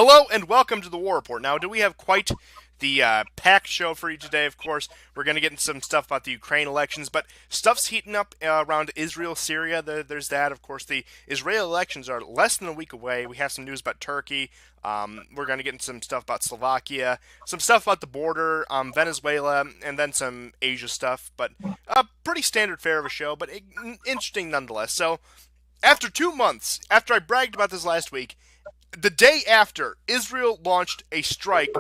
Hello and welcome to the War Report. Now, do we have quite the packed show for you today? Of course, we're going to get into some stuff about the Ukraine elections, but stuff's heating up around Israel, Syria. There's that. Of course, the Israeli elections are less than a week away. We have some news about Turkey. We're going to get into some stuff about Slovakia, some stuff about the border, Venezuela, and then some Asia stuff. But a pretty standard fare of a show, but interesting nonetheless. So, after 2 months, after I bragged about this last week, the day after, Israel launched a strike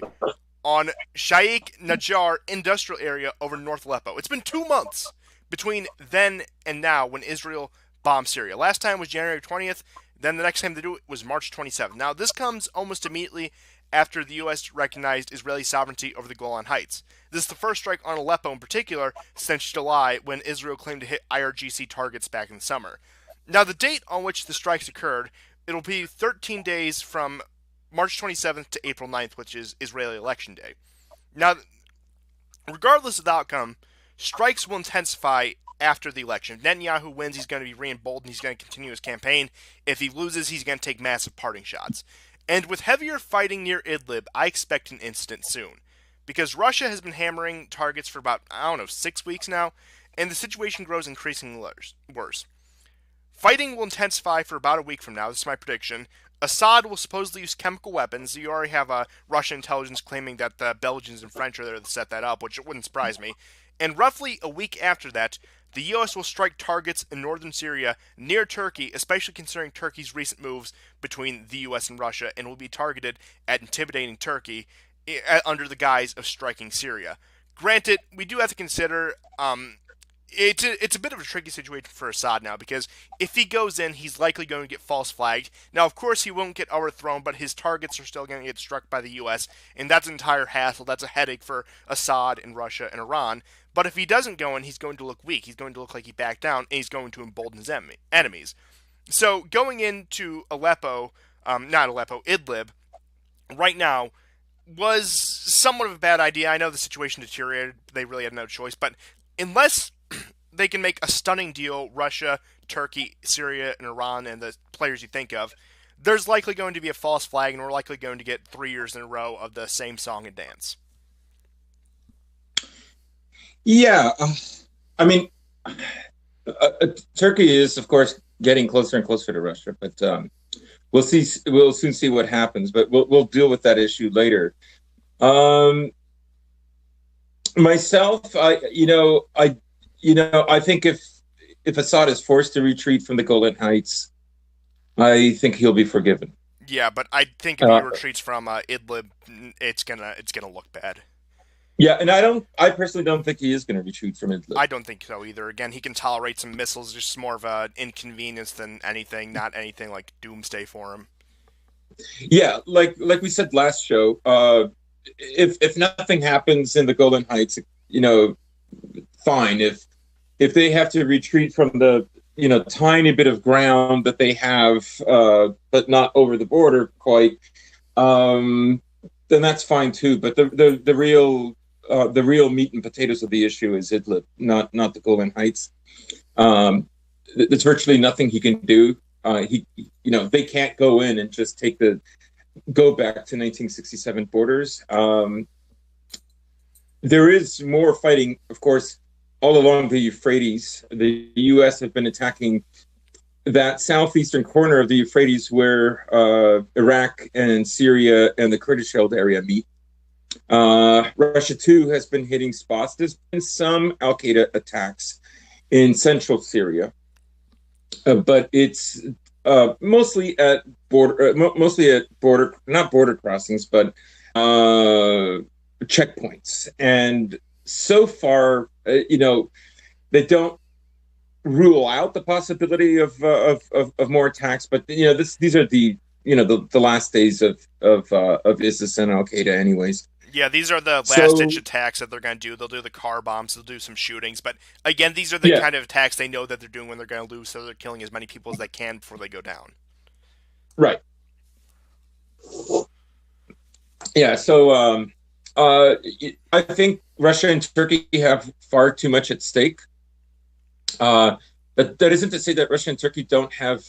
on Sheikh Najjar industrial area over North Aleppo. It's been 2 months between then and now when Israel bombed Syria. Last time was January 20th. Then the next time they do it was March 27th. Now, this comes almost immediately after the U.S. recognized Israeli sovereignty over the Golan Heights. This is the first strike on Aleppo in particular since July, when Israel claimed to hit IRGC targets back in the summer. Now, the date on which the strikes occurred, it'll be 13 days from March 27th to April 9th, which is Israeli Election Day. Now, regardless of the outcome, strikes will intensify after the election. If Netanyahu wins, he's going to be re-emboldened. He's going to continue his campaign. If he loses, he's going to take massive parting shots. And with heavier fighting near Idlib, I expect an incident soon. Because Russia has been hammering targets for about, 6 weeks now, and the situation grows increasingly worse. Fighting will intensify for about a week from now. This is my prediction. Assad will supposedly use chemical weapons. You already have Russian intelligence claiming that the Belgians and French are there to set that up, which it wouldn't surprise me. And roughly a week after that, the U.S. will strike targets in northern Syria near Turkey, especially considering Turkey's recent moves between the U.S. and Russia, and will be targeted at intimidating Turkey under the guise of striking Syria. Granted, we do have to consider it's a bit of a tricky situation for Assad now, because if he goes in, he's likely going to get false flagged. Now, of course, he won't get overthrown, but his targets are still going to get struck by the U.S., and that's an entire hassle. That's a headache for Assad and Russia and Iran. But if he doesn't go in, he's going to look weak. He's going to look like he backed down, and he's going to embolden his enemies. So going into Idlib, right now, was somewhat of a bad idea. I know the situation deteriorated. They really had no choice, but unless they can make a stunning deal, Russia, Turkey, Syria, and Iran, and the players you think of, there's likely going to be a false flag, and we're likely going to get 3 years in a row of the same song and dance. Yeah, I mean, Turkey is, of course, getting closer and closer to Russia, but we'll see. We'll soon see what happens, but we'll deal with that issue later. Myself, I think if Assad is forced to retreat from the Golan Heights, I think he'll be forgiven. Yeah, but I think if he retreats from Idlib, it's gonna look bad. Yeah, and I personally don't think he is going to retreat from Idlib. I don't think so either. Again, he can tolerate some missiles, just more of an inconvenience than anything, not anything like doomsday for him. Yeah, like we said last show, if nothing happens in the Golan Heights, fine. If they have to retreat from the tiny bit of ground that they have, but not over the border quite, then that's fine too. But the real meat and potatoes of the issue is Idlib, not the Golan Heights. There's virtually nothing he can do. They can't go in and just go back to 1967 borders. There is more fighting, of course, all along the Euphrates. The U.S. have been attacking that southeastern corner of the Euphrates where Iraq and Syria and the Kurdish-held area meet. Russia, too, has been hitting spots. There's been some al-Qaeda attacks in central Syria, but it's mostly at border, not border crossings, but checkpoints. And so far, they don't rule out the possibility of more attacks, but these are the last days of ISIS and Al Qaeda, anyways. Yeah, these are the last-ditch attacks that they're going to do. They'll do the car bombs, they'll do some shootings, but again, these are the kind of attacks they know that they're doing when they're going to lose, so they're killing as many people as they can before they go down. Right. Yeah. So I think Russia and Turkey have far too much at stake. But that isn't to say that Russia and Turkey don't have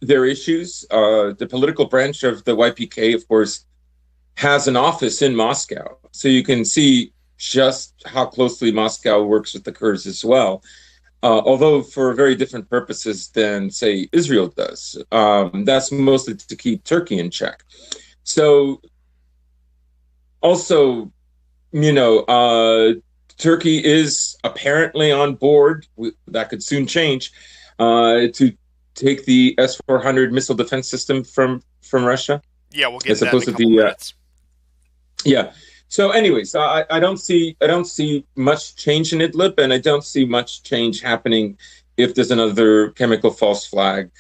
their issues. The political branch of the YPK, of course, has an office in Moscow, so you can see just how closely Moscow works with the Kurds as well. Although for very different purposes than, say, Israel does. That's mostly to keep Turkey in check. So, also, you know, Turkey is apparently on board. That could soon change to take the S-400 missile defense system from Russia, Yeah, we'll get as into that in a opposed to couple the minutes. yeah. So, anyways, I don't see much change in Idlib, and I don't see much change happening if there's another chemical false flag.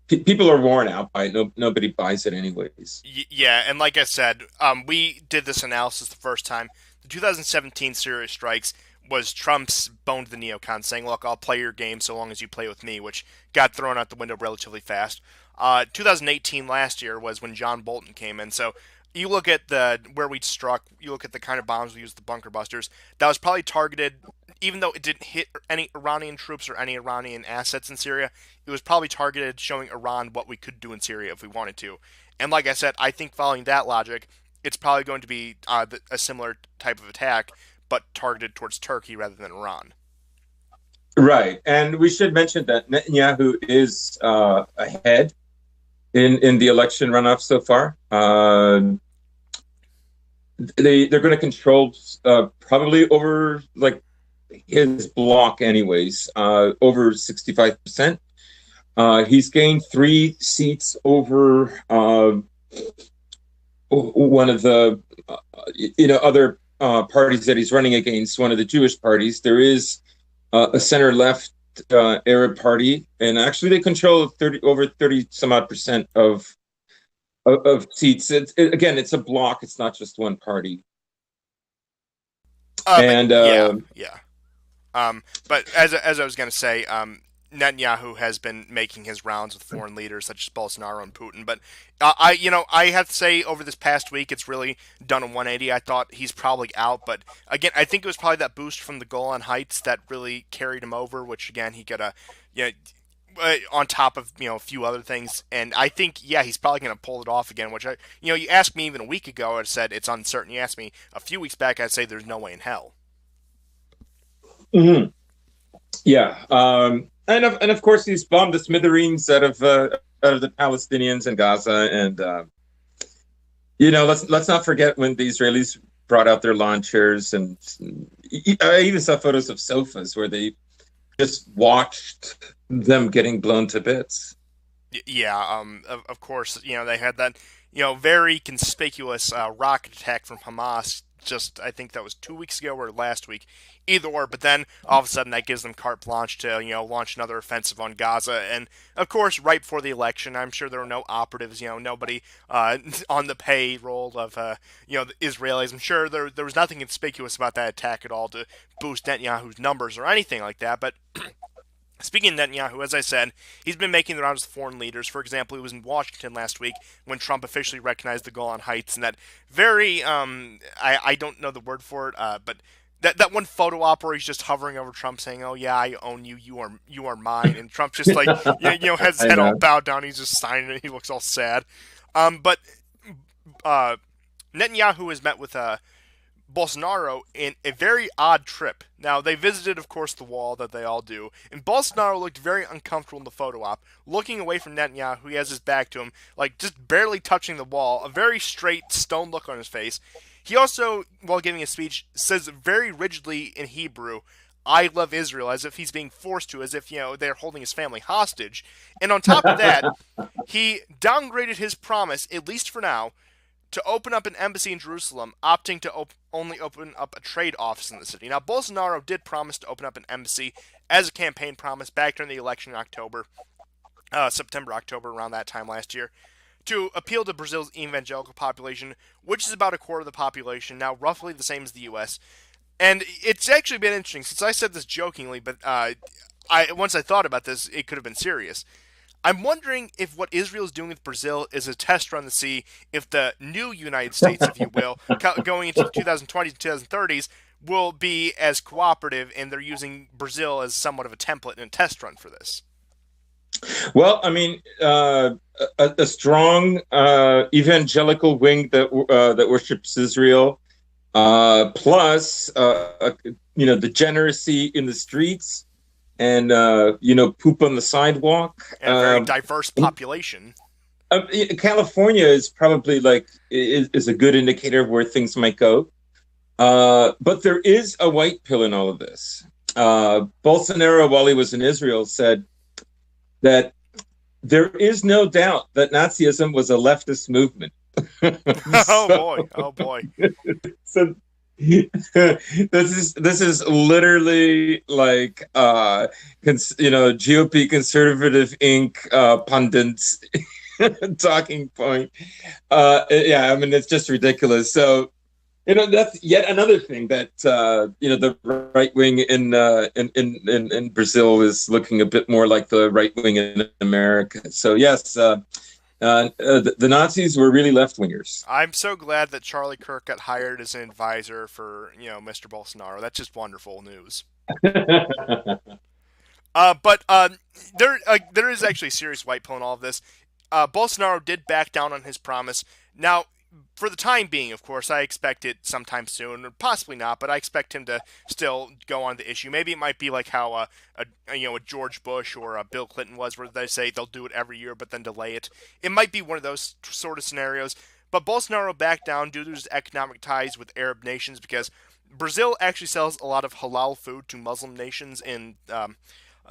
People are worn out by it. No, nobody buys it anyways. Yeah, and like I said, we did this analysis the first time. The 2017 Syria strikes was Trump's bone to the neocons, saying, "Look, I'll play your game so long as you play with me," which got thrown out the window relatively fast. 2018 last year was when John Bolton came in. So you look at the where we struck, you look at the kind of bombs we used, the bunker busters. That was probably targeted, even though it didn't hit any Iranian troops or any Iranian assets in Syria. It was probably targeted, showing Iran what we could do in Syria if we wanted to. And like I said, I think following that logic, it's probably going to be a similar type of attack, but targeted towards Turkey rather than Iran. Right, and we should mention that Netanyahu is ahead in the election runoff so far. They're going to control probably over like his block, anyways, over 65%. He's gained 3 seats over one of the other parties that he's running against, one of the Jewish parties. There is a center left Arab party, and actually they control 30 some odd percent of seats. Again, it's a block. It's not just one party. But And yeah, yeah. But as I was going to say, Netanyahu has been making his rounds with foreign leaders such as Bolsonaro and Putin. But I have to say over this past week, it's really done a 180. I thought he's probably out, but again, I think it was probably that boost from the Golan Heights that really carried him over. Which again, he got a you know, on top of a few other things, and I think he's probably going to pull it off again. Which you asked me even a week ago, I said it's uncertain. You asked me a few weeks back, I'd say there's no way in hell. mhm, yeah, and of course he's bombed the smithereens out of the Palestinians in Gaza, and let's not forget when the Israelis brought out their lawn chairs, and I even saw photos of sofas where they just watched them getting blown to bits. Yeah, of course, they had that, very conspicuous rocket attack from Hamas. Just, I think that was 2 weeks ago or last week, either or. But then all of a sudden, that gives them carte blanche to, launch another offensive on Gaza. And of course, right before the election, I'm sure there were no operatives, nobody on the payroll of, the Israelis. I'm sure there was nothing conspicuous about that attack at all to boost Netanyahu's numbers or anything like that. But speaking of Netanyahu, as I said, he's been making the rounds with foreign leaders. For example, he was in Washington last week when Trump officially recognized the Golan Heights, and that very I don't know the word for it, but that one photo op where he's just hovering over Trump, saying, "Oh yeah, I own you. You are mine," and Trump just like has his I head all know. bowed down. He's just signing it. He looks all sad. But uh, Netanyahu has met with Bolsonaro in a very odd trip. Now, they visited, of course, the wall that they all do, and Bolsonaro looked very uncomfortable in the photo op, looking away from Netanyahu. He has his back to him, like just barely touching the wall, a very straight, stone look on his face. He also, while giving a speech, says very rigidly in Hebrew, "I love Israel," as if he's being forced to, as if, they're holding his family hostage. And on top of that, he downgraded his promise, at least for now, to open up an embassy in Jerusalem, opting to only open up a trade office in the city. Now, Bolsonaro did promise to open up an embassy as a campaign promise back during the election in October, September, October, around that time last year, to appeal to Brazil's evangelical population, which is about a quarter of the population, now roughly the same as the U.S. And it's actually been interesting, since I said this jokingly, but once I thought about this, it could have been serious. I'm wondering if what Israel is doing with Brazil is a test run to see if the new United States, if you will, going into the 2020s and 2030s, will be as cooperative, and they're using Brazil as somewhat of a template and a test run for this. Well, I mean, a strong evangelical wing that worships Israel, plus degeneracy in the streets and poop on the sidewalk. And a very diverse population. California is probably is a good indicator of where things might go. But there is a white pill in all of this. Bolsonaro, while he was in Israel, said that there is no doubt that Nazism was a leftist movement. Oh so, boy, oh boy. so this is literally like GOP conservative Inc. Pundits talking point. Yeah, I mean it's just ridiculous. So that's yet another thing that the right wing in Brazil is looking a bit more like the right wing in America. So yes, the Nazis were really left wingers. I'm so glad that Charlie Kirk got hired as an advisor for Mr. Bolsonaro. That's just wonderful news. But there is actually a serious white pill in all of this. Bolsonaro did back down on his promise. Now, for the time being, of course, I expect it sometime soon, or possibly not, but I expect him to still go on the issue. Maybe it might be like how a George Bush or a Bill Clinton was, where they say they'll do it every year but then delay it. It might be one of those sort of scenarios. But Bolsonaro backed down due to his economic ties with Arab nations because Brazil actually sells a lot of halal food to Muslim nations in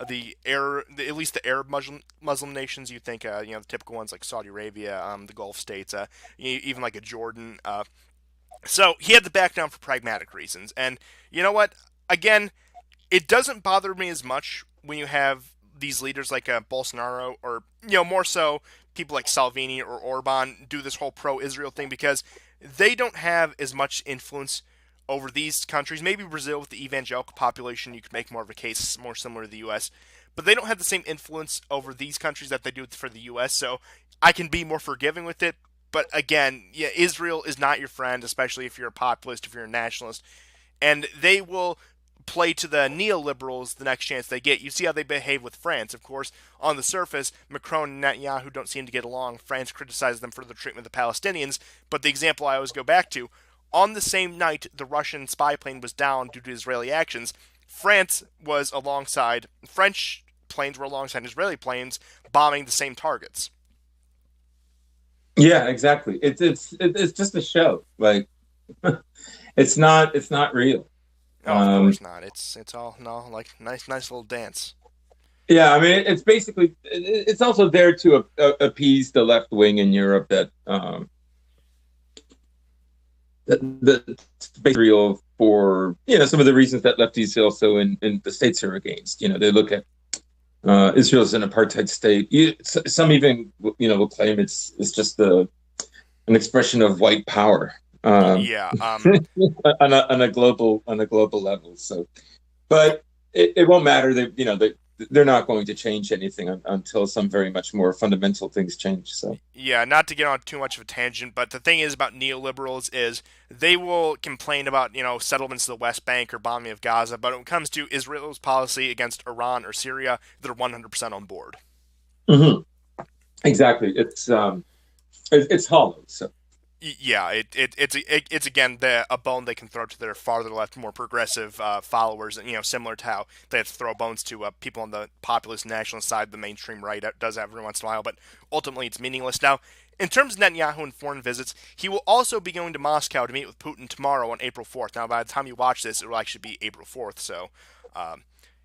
at least the Arab Muslim nations. You think, the typical ones like Saudi Arabia, the Gulf states, even like a Jordan. So he had to back down for pragmatic reasons. And you know what? Again, it doesn't bother me as much when you have these leaders like Bolsonaro or more so people like Salvini or Orban do this whole pro-Israel thing because they don't have as much influence over these countries. Maybe Brazil with the evangelical population, you could make more of a case more similar to the U.S., but they don't have the same influence over these countries that they do for the U.S. So I can be more forgiving with it. But again, yeah, Israel is not your friend, especially if you're a populist, if you're a nationalist, and they will play to the neoliberals the next chance they get. You see how they behave with France. Of course, on the surface, Macron and Netanyahu don't seem to get along. France criticizes them for the treatment of the Palestinians, but the example I always go back to, on the same night the Russian spy plane was down due to Israeli actions, French planes were alongside Israeli planes bombing the same targets. Yeah, exactly. It's just a show. Like it's not real. No, of course Um, not. It's all no like nice little dance. yeah, I mean it's basically it's also there to appease the left wing in Europe that's basically real for some of the reasons that lefties also in the states are against. They look at Israel as an apartheid state. Some even will claim it's just an expression of white power Yeah. on a global level. So, but it won't matter. They're not going to change anything until some very much more fundamental things change. So, Yeah, not to get on too much of a tangent, but the thing is about neoliberals is they will complain about, settlements of the West Bank or bombing of Gaza, but when it comes to Israel's policy against Iran or Syria, they're 100% on board. mhm, exactly, it's hollow. So, Yeah, it's again a bone they can throw to their farther left, more progressive followers, and similar to how they have to throw bones to people on the populist nationalist side, the mainstream right does every once in a while, but ultimately it's meaningless. Now, in terms of Netanyahu and foreign visits, he will also be going to Moscow to meet with Putin tomorrow on April 4th. Now, by the time you watch this, it will actually be April 4th, so um,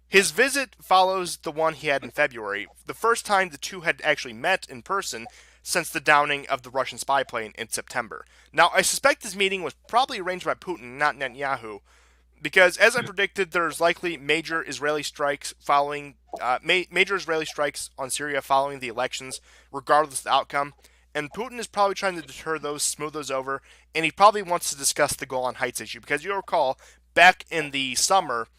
his visit follows the one he had in February, the first time the two had actually met in person since the downing of the Russian spy plane in September. Now, I suspect this meeting was probably arranged by Putin, not Netanyahu, because as I predicted, there's likely major Israeli strikes on Syria following the elections, regardless of the outcome. And Putin is probably trying to deter those, smooth those over, and he probably wants to discuss the Golan Heights issue because you'll recall back in the summer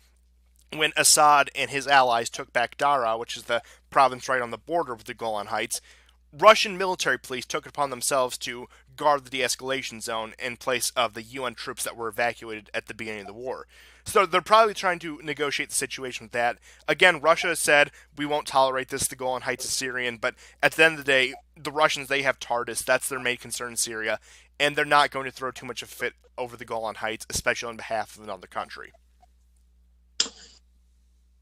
when Assad and his allies took back Dara, which is the province right on the border with the Golan Heights, Russian military police took it upon themselves to guard the de escalation zone in place of the UN troops that were evacuated at the beginning of the war. So they're probably trying to negotiate the situation with that. Again, Russia has said we won't tolerate this. The Golan Heights is Syrian, but at the end of the day, the Russians, they have TARDIS. That's their main concern in Syria, and they're not going to throw too much of a fit over the Golan Heights, especially on behalf of another country.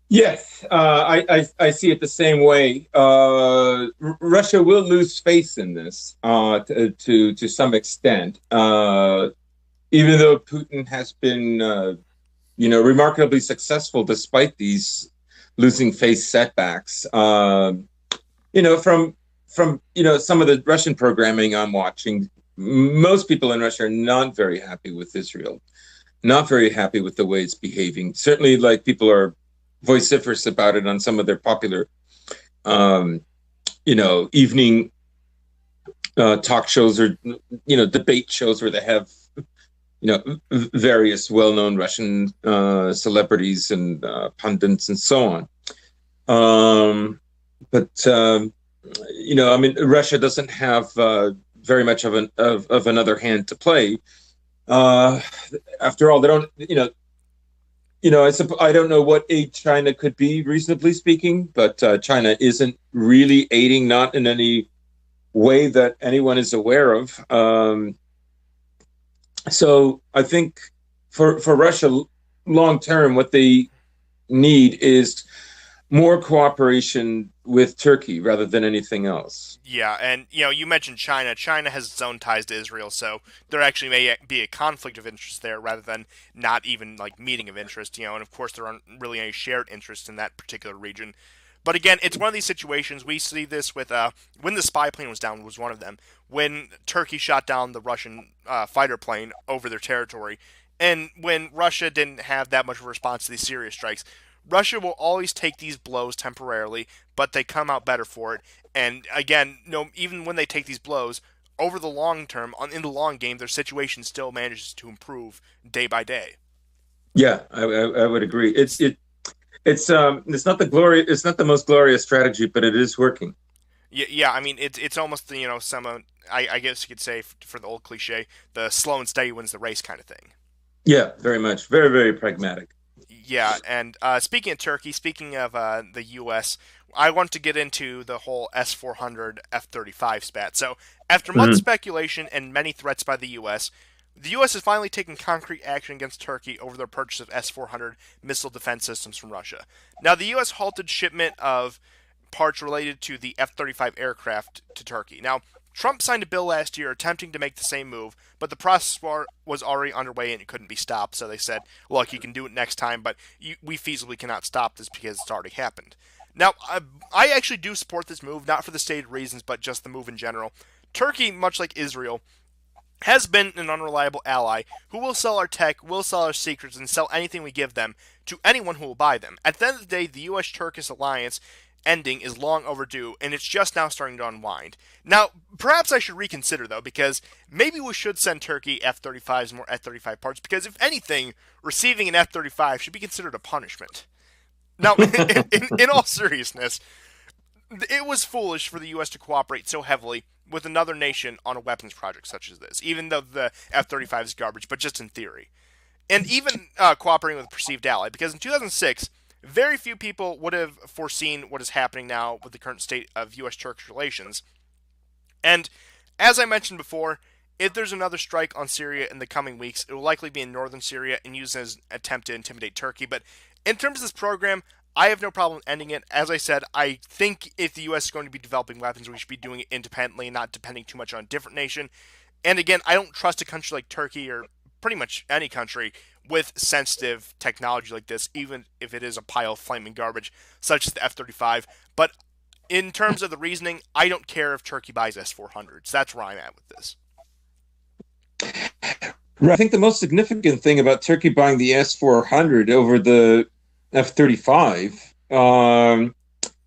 Yes, I see it the same way. Russia will lose face in this to some extent, even though Putin has been remarkably successful despite these losing face setbacks. From some of the Russian programming I'm watching, most people in Russia are not very happy with Israel, not very happy with the way it's behaving. Certainly, like people are vociferous about it on some of their popular, evening talk shows or debate shows where they have various well-known Russian celebrities and pundits and so on. Russia doesn't have very much of another hand to play. After all, they don't, I don't know what aid China could be, reasonably speaking, but China isn't really aiding, not in any way that anyone is aware of. So I think for Russia, long term, what they need is more cooperation with Turkey rather than anything else. Yeah, and you mentioned China. China has its own ties to Israel, so there actually may be a conflict of interest there rather than not even like meeting of interest. And of course there aren't really any shared interests in that particular region. But again, it's one of these situations. We see this with when the spy plane was down was one of them. When Turkey shot down the Russian fighter plane over their territory, and when Russia didn't have that much of a response to these Syria strikes. Russia will always take these blows temporarily, but they come out better for it. And again, no, even when they take these blows, over the long term, in the long game, their situation still manages to improve day by day. Yeah, I would agree. It's not it's not the most glorious strategy, but it is working. Yeah. I mean, it's almost some I guess you could say for the old cliche, the slow and steady wins the race kind of thing. Yeah, very much, very very pragmatic. Yeah, and speaking of Turkey, speaking of the U.S., I want to get into the whole S-400 F-35 spat. So, after much Mhm. speculation and many threats by the U.S. has finally taken concrete action against Turkey over their purchase of S-400 missile defense systems from Russia. Now, the U.S. halted shipment of parts related to the F-35 aircraft to Turkey. Now, Trump signed a bill last year attempting to make the same move, but the process was already underway and it couldn't be stopped. So they said, look, you can do it next time, but we feasibly cannot stop this because it's already happened. Now, I actually do support this move, not for the stated reasons, but just the move in general. Turkey, much like Israel, has been an unreliable ally who will sell our tech, will sell our secrets, and sell anything we give them to anyone who will buy them. At the end of the day, the U.S. Turkish alliance ending is long overdue, and it's just now starting to unwind. Now, perhaps I should reconsider, though, because maybe we should send Turkey F 35s and more F 35 parts, because if anything, receiving an F 35 should be considered a punishment. Now, in all seriousness, it was foolish for the U.S. to cooperate so heavily with another nation on a weapons project such as this, even though the F 35 is garbage, but just in theory. And even cooperating with a perceived ally, because in 2006, very few people would have foreseen what is happening now with the current state of U.S. Turkish relations. And as I mentioned before, if there's another strike on Syria in the coming weeks, it will likely be in northern Syria and used as an attempt to intimidate Turkey. But in terms of this program, I have no problem ending it. As I said, I think if the U.S. is going to be developing weapons, we should be doing it independently and not depending too much on a different nation. And again, I don't trust a country like Turkey or pretty much any country with sensitive technology like this, even if it is a pile of flaming garbage, such as the F 35. But in terms of the reasoning, I don't care if Turkey buys S 400s. That's where I'm at with this. Right. I think the most significant thing about Turkey buying the S-400 over the F-35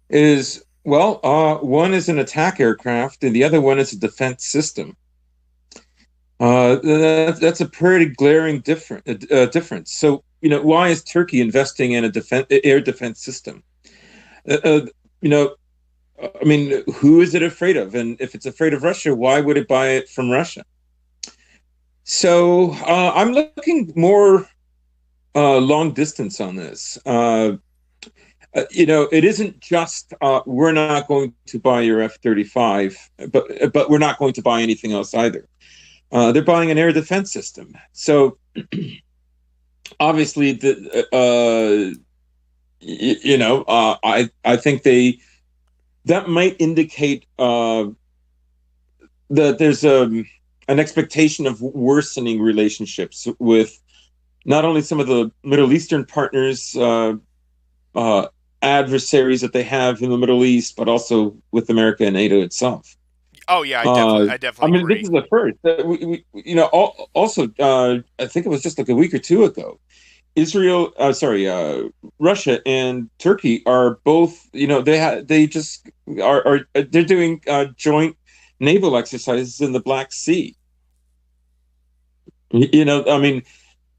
is, well, one is an attack aircraft and the other one is a defense system. That's a pretty glaring difference. So, why is Turkey investing in a air defense system? You know, I mean, who is it afraid of? And if it's afraid of Russia, why would it buy it from Russia? So I'm looking more long distance on this. It isn't just we're not going to buy your F-35, but we're not going to buy anything else either. They're buying an air defense system. So obviously, I think that might indicate that there's an expectation of worsening relationships with not only some of the Middle Eastern partners, adversaries that they have in the Middle East, but also with America and NATO itself. Oh yeah, I I definitely mean, this agree. is the first. Also, I think it was just like a week or two ago. Russia and Turkey are both. They're doing joint naval exercises in the Black Sea. I mean,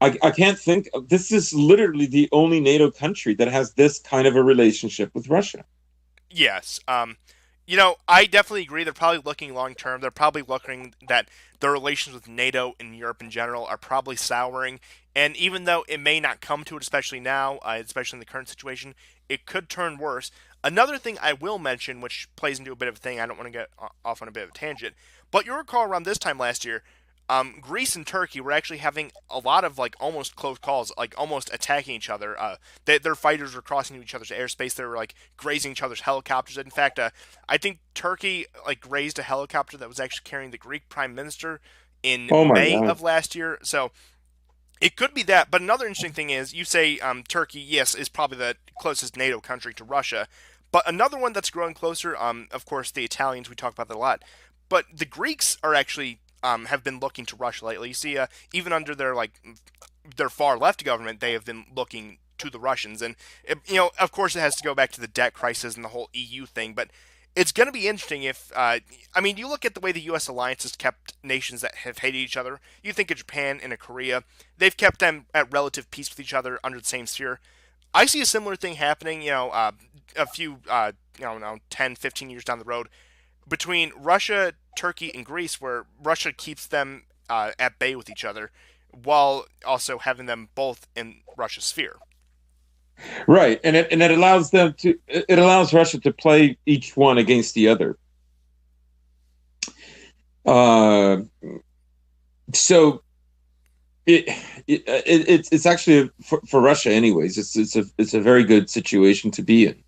I can't think. This is literally the only NATO country that has this kind of a relationship with Russia. Yes. I definitely agree. They're probably looking long term. They're probably looking that the relations with NATO and Europe in general are probably souring. And even though it may not come to it, especially now, especially in the current situation, it could turn worse. Another thing I will mention, which plays into a bit of a thing, I don't want to get off on a bit of a tangent, but you'll recall around this time last year, Greece and Turkey were actually having a lot of like almost close calls, like almost attacking each other. Their fighters were crossing into each other's airspace. They were like grazing each other's helicopters. In fact, I think Turkey like grazed a helicopter that was actually carrying the Greek prime minister in Oh my May God. of last year. So it could be that. But another interesting thing is, you say Turkey, yes, is probably the closest NATO country to Russia. But another one that's growing closer, of course, the Italians. We talk about that a lot. But the Greeks are actually have been looking to Russia lately. You see, even under their far left government, they have been looking to the Russians, and of course, it has to go back to the debt crisis and the whole EU thing. But it's going to be interesting if, I mean, you look at the way the U.S. alliance has kept nations that have hated each other. You think of Japan and Korea; they've kept them at relative peace with each other under the same sphere. I see a similar thing happening. A few, 10, 15 years down the road between Russia, Turkey, and Greece, where Russia keeps them at bay with each other, while also having them both in Russia's sphere. Right, and it allows Russia to play each one against the other. Uh, so it, it's actually for Russia, anyways. It's a very good situation to be in.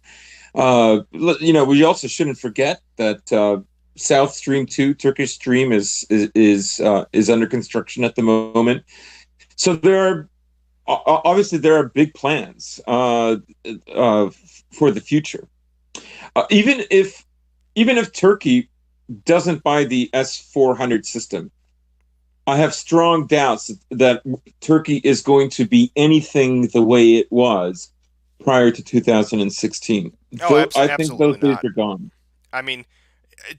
We also shouldn't forget that South Stream 2, Turkish Stream, is under construction at the moment. So there are big plans for the future. Even if Turkey doesn't buy the S-400 system, I have strong doubts that Turkey is going to be anything the way it was prior to 2016. Oh, So I think those absolutely days not. are gone. I mean,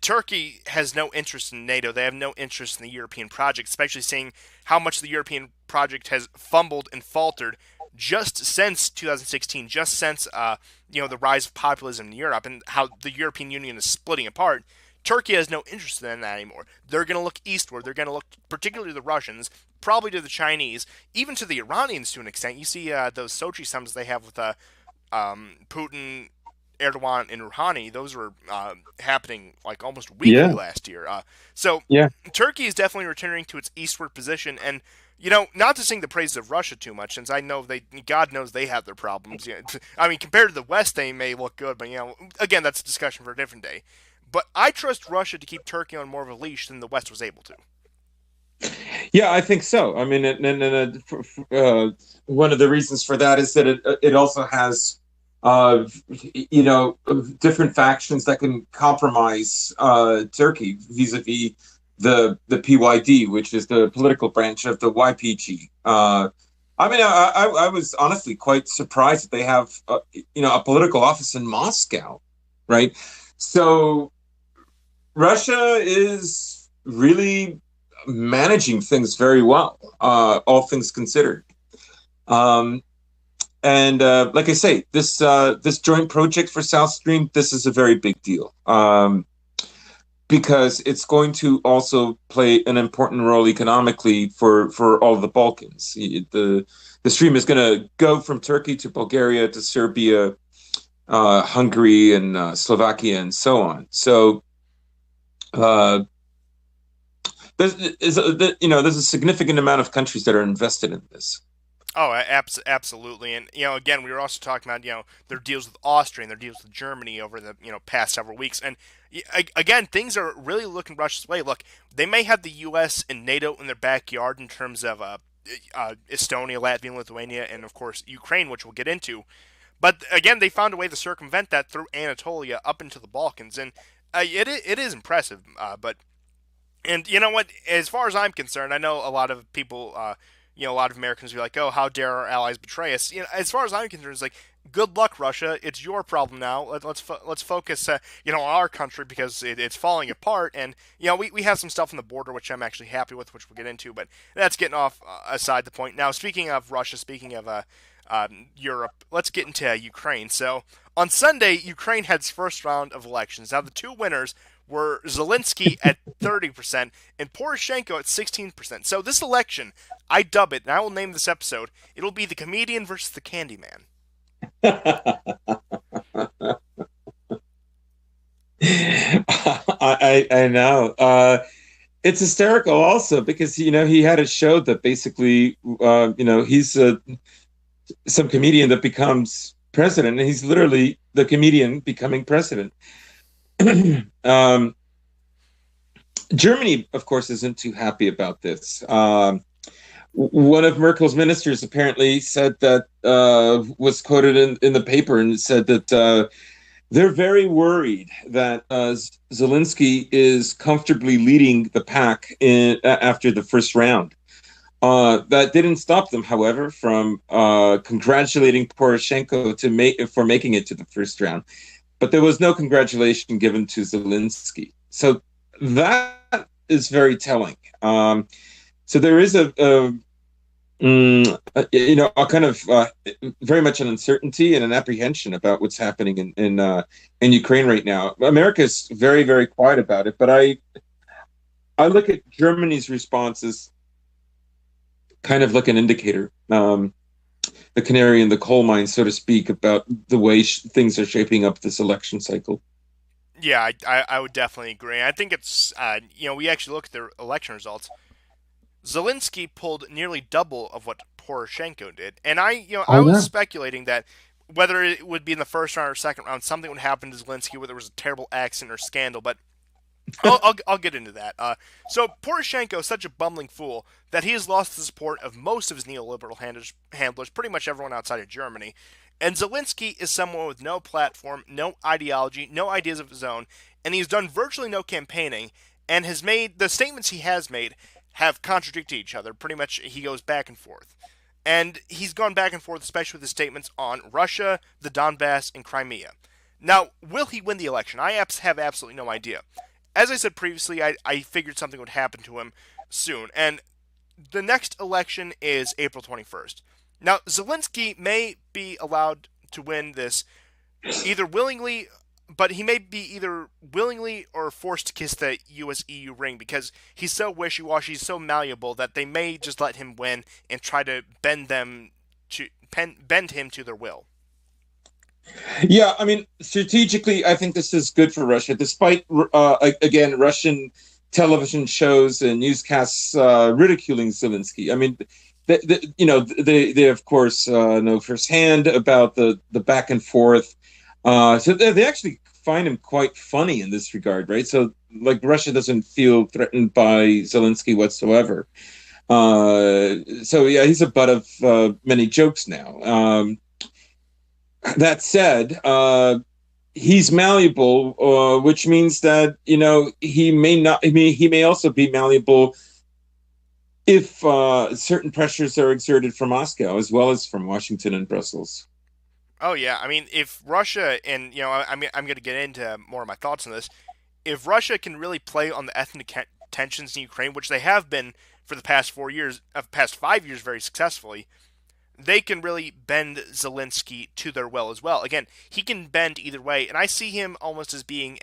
Turkey has no interest in NATO. They have no interest in the European project, especially seeing how much the European project has fumbled and faltered just since 2016, just since the rise of populism in Europe and how the European Union is splitting apart. Turkey has no interest in that anymore. They're going to look eastward. They're going to look particularly to the Russians, probably to the Chinese, even to the Iranians to an extent. You see those Sochi summits they have with Putin, Erdogan, and Rouhani. Those were happening like almost weekly Yeah, last year. So yeah. Turkey is definitely returning to its eastward position, and not to sing the praises of Russia too much, since I know God knows they have their problems. I mean, compared to the West, they may look good, but again, that's a discussion for a different day. But I trust Russia to keep Turkey on more of a leash than the West was able to. Yeah, I think so. I mean, one of the reasons for that is that it also has, different factions that can compromise Turkey vis-a-vis the PYD, which is the political branch of the YPG. I was honestly quite surprised that they have, a political office in Moscow, right? So Russia is really managing things very well, all things considered. Um, and like I say, this joint project for South Stream, this is a very big deal because it's going to also play an important role economically for all of the Balkans. The stream is going to go from Turkey to Bulgaria to Serbia, Hungary, and Slovakia, and so on. So uh, there's a significant amount of countries that are invested in this. Oh, absolutely. And, again, we were also talking about, their deals with Austria and their deals with Germany over the, past several weeks. And, again, things are really looking Russia's way. Look, they may have the U.S. and NATO in their backyard in terms of Estonia, Latvia, Lithuania, and, of course, Ukraine, which we'll get into. But, again, they found a way to circumvent that through Anatolia up into the Balkans. And it is impressive. And you know what? As far as I'm concerned, I know a lot of people, a lot of Americans be like, "Oh, how dare our allies betray us?" As far as I'm concerned, it's like, good luck, Russia. It's your problem now. Let's focus, on our country because it's falling apart. And we have some stuff on the border which I'm actually happy with, which we'll get into. But that's getting off aside the point. Now, speaking of Russia, speaking of Europe, let's get into Ukraine. So on Sunday, Ukraine had its first round of elections. Now, the two winners were Zelensky at 30% and Poroshenko at 16%. So this election, I dub it, and I will name this episode, it'll be the comedian versus the Candyman. I know. It's hysterical also because he had a show that basically he's some comedian that becomes president, and he's literally the comedian becoming president. um, Germany, of course, isn't too happy about this. One of Merkel's ministers apparently said that was quoted in the paper and said that they're very worried that Zelensky is comfortably leading the pack after the first round. That didn't stop them, however, from congratulating Poroshenko for making it to the first round. But there was no congratulation given to Zelensky. So that is very telling. So there is a kind of very much an uncertainty and an apprehension about what's happening in Ukraine right now. America is very, very quiet about it, but I look at Germany's response as kind of like an indicator, the canary in the coal mine, so to speak, about the way things are shaping up this election cycle. Yeah, I would definitely agree. I think it's, we actually look at the election results. Zelensky pulled nearly double of what Poroshenko did. And I Oh was yeah. speculating that whether it would be in the first round or second round, something would happen to Zelensky, whether it was a terrible accident or scandal. But I'll get into that. So Poroshenko is such a bumbling fool that he has lost the support of most of his neoliberal handlers, pretty much everyone outside of Germany. And Zelensky is someone with no platform, no ideology, no ideas of his own, and he's done virtually no campaigning, and has made the statements he has made have contradicted each other. Pretty much, he goes back and forth. And he's gone back and forth, especially with his statements on Russia, the Donbass, and Crimea. Now, will he win the election? I have absolutely no idea. As I said previously, I figured something would happen to him soon. And the next election is April 21st. Now, Zelensky may be allowed to win this either willingly, but he may be either willingly or forced to kiss the US EU ring because he's so wishy washy, so malleable that they may just let him win and try to bend him to their will. Yeah, I mean, strategically, I think this is good for Russia, despite again Russian television shows and newscasts ridiculing Zelensky. I mean, they of course know firsthand about the back and forth. So they actually find him quite funny in this regard, right? So like Russia doesn't feel threatened by Zelensky whatsoever. So yeah, he's a butt of many jokes now. That said, he's malleable, which means that he may not. I mean, he may also be malleable if certain pressures are exerted from Moscow as well as from Washington and Brussels. Oh yeah, I mean, if Russia and I'm going to get into more of my thoughts on this. If Russia can really play on the ethnic tensions in Ukraine, which they have been for the past 4 years, past 5 years, very successfully, they can really bend Zelensky to their will as well. Again, he can bend either way, and I see him almost as being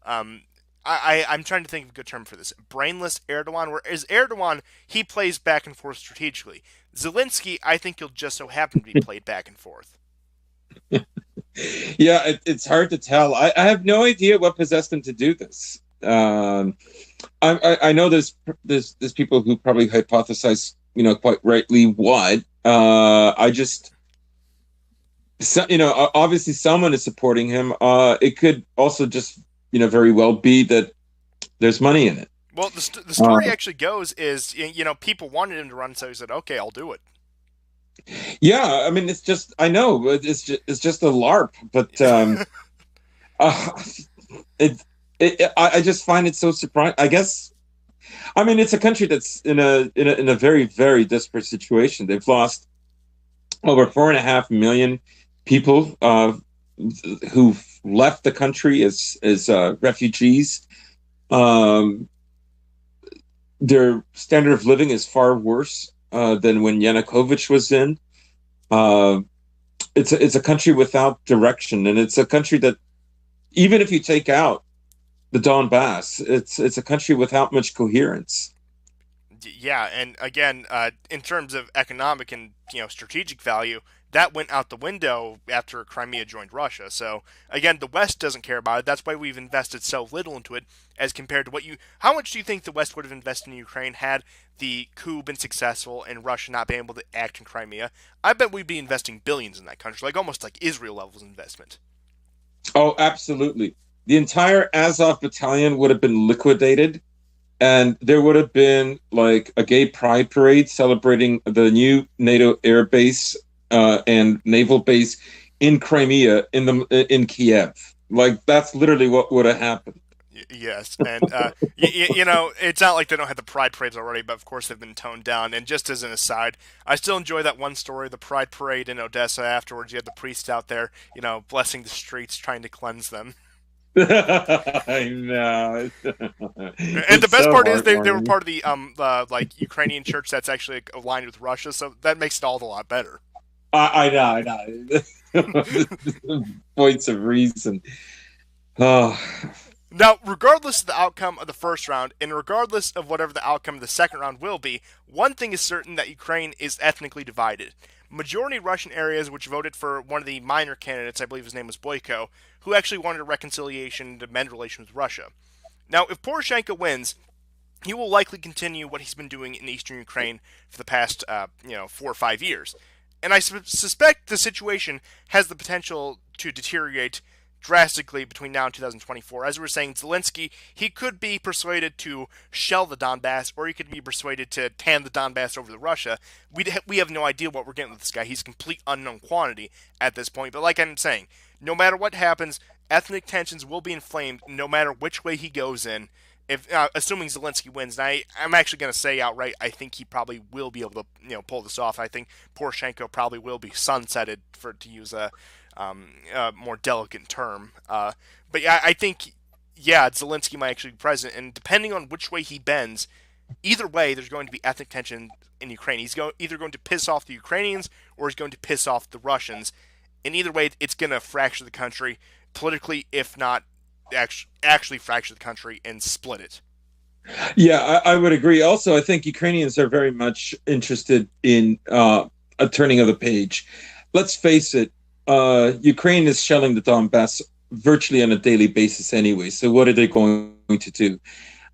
um, I'm trying to think of a good term for this. Brainless Erdogan, where is Erdogan, he plays back and forth strategically. Zelensky, I think he'll just so happen to be played back and forth. Yeah, it's hard to tell. I have no idea what possessed him to do this. I know there's people who probably hypothesize, quite rightly what. I just, so, obviously someone is supporting him. It could also just, very well be that there's money in it. Well, the story Uh, actually goes is, people wanted him to run, so he said, okay, I'll do it. yeah, I mean, it's just, I know, but it's just a LARP, but uh, it, I just find it so surprising. I guess, I mean, it's a country that's in a very, very desperate situation. They've lost over 4.5 million people who've left the country as refugees. Um, their standard of living is far worse than when Yanukovych was in. Uh, it's a country without direction, and it's a country that, even if you take out the Donbass, it's a country without much coherence. Yeah, and again, in terms of economic and strategic value, that went out the window after Crimea joined Russia. So again, the West doesn't care about it. That's why we've invested so little into it, as compared to what you. How much do you think the West would have invested in Ukraine had the coup been successful and Russia not been able to act in Crimea? I bet we'd be investing billions in that country, like almost like Israel levels investment. Oh, absolutely. The entire Azov battalion would have been liquidated, and there would have been like a gay pride parade celebrating the new NATO air base and naval base in Crimea in Kiev. Like that's literally what would have happened. Yes, and it's not like they don't have the Pride parades already, but of course they've been toned down. And just as an aside, I still enjoy that one story, the Pride parade in Odessa. Afterwards, you had the priest out there, blessing the streets, trying to cleanse them. I know. And the It's best so part is they were heartwarming. part of the like Ukrainian church that's actually aligned with Russia, so that makes it all a lot better. I know, I know. Points of reason. Oh, Now, regardless of the outcome of the first round, and regardless of whatever the outcome of the second round will be, one thing is certain that Ukraine is ethnically divided. Majority Russian areas which voted for one of the minor candidates, I believe his name was Boyko, who actually wanted a reconciliation to mend relations with Russia. Now, if Poroshenko wins, he will likely continue what he's been doing in eastern Ukraine for the past, 4 or 5 years. And I suspect the situation has the potential to deteriorate drastically between now and 2024. As we were saying, Zelensky, he could be persuaded to shell the Donbass, or he could be persuaded to hand the Donbass over to Russia. We have no idea what we're getting with this guy. He's a complete unknown quantity at this point. But like I'm saying, no matter what happens, ethnic tensions will be inflamed no matter which way he goes in. If assuming Zelensky wins, and I'm actually going to say outright, I think he probably will be able to pull this off. I think Poroshenko probably will be sunsetted, for to use a more delicate term. But yeah, I think Zelensky might actually be president, and depending on which way he bends, either way, there's going to be ethnic tension in Ukraine. Either going to piss off the Ukrainians or he's going to piss off the Russians. And either way, it's going to fracture the country politically, if not actually fracture the country and split it. yeah, I would agree. Also, I think Ukrainians are very much interested in a turning of the page. Let's face it, Ukraine is shelling the Donbass virtually on a daily basis anyway. So, what are they going to do?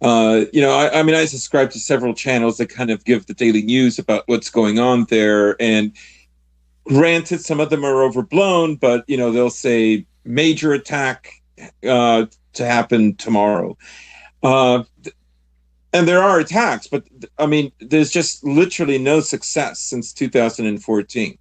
I mean, I subscribe to several channels that kind of give the daily news about what's going on there. And granted, some of them are overblown, but, they'll say major attack to happen tomorrow. Uh, and there are attacks, but I mean, there's just literally no success since 2014.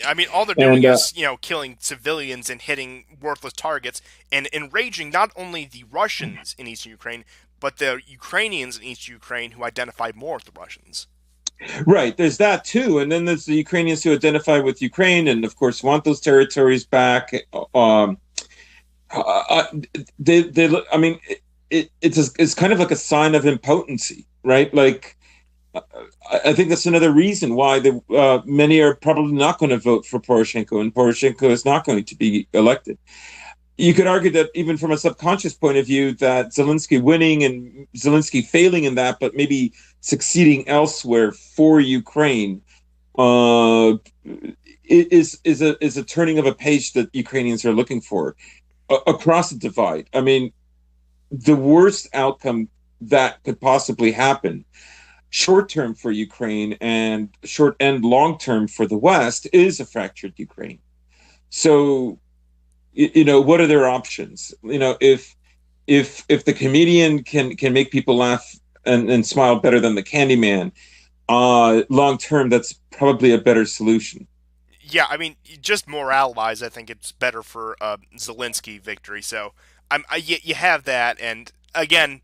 I mean, all they're doing And is, killing civilians and hitting worthless targets and enraging not only the Russians in eastern Ukraine, but the Ukrainians in eastern Ukraine who identify more with the Russians. right, there's that too. And then there's the Ukrainians who identify with Ukraine and, of course, want those territories back. Uh, I mean, it's kind of like a sign of impotency, right? Like, I think that's another reason why many are probably not going to vote for Poroshenko, and Poroshenko is not going to be elected. you could argue that even from a subconscious point of view, that Zelensky winning and Zelensky failing in that, but maybe succeeding elsewhere for Ukraine, uh, is a turning of a page that Ukrainians are looking for across the divide. I mean, the worst outcome that could possibly happen, short term for Ukraine and short and long term for the West, is a fractured Ukraine. So, what are their options? If the comedian can make people laugh and smile better than the Candyman, long term, that's probably a better solution. Yeah, I mean, just morale wise, I think it's better for Zelensky victory. So you have that, and again,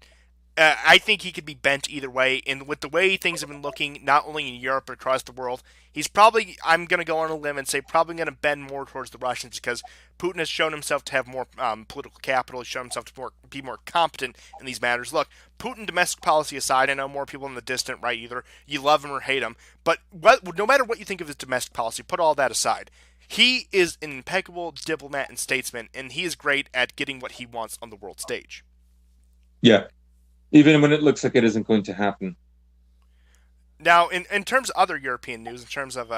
I think he could be bent either way. And with the way things have been looking, not only in Europe but across the world, he's probably, I'm going to go on a limb and say, probably going to bend more towards the Russians because Putin has shown himself to have more political capital. He's shown himself to be more competent in these matters. Look, Putin, domestic policy aside, I know more people in the distant right, either you love him or hate him, but no matter what you think of his domestic policy, put all that aside. He is an impeccable diplomat and statesman, and he is great at getting what he wants on the world stage. Yeah, even when it looks like it isn't going to happen. Now, in terms of other European news, in terms of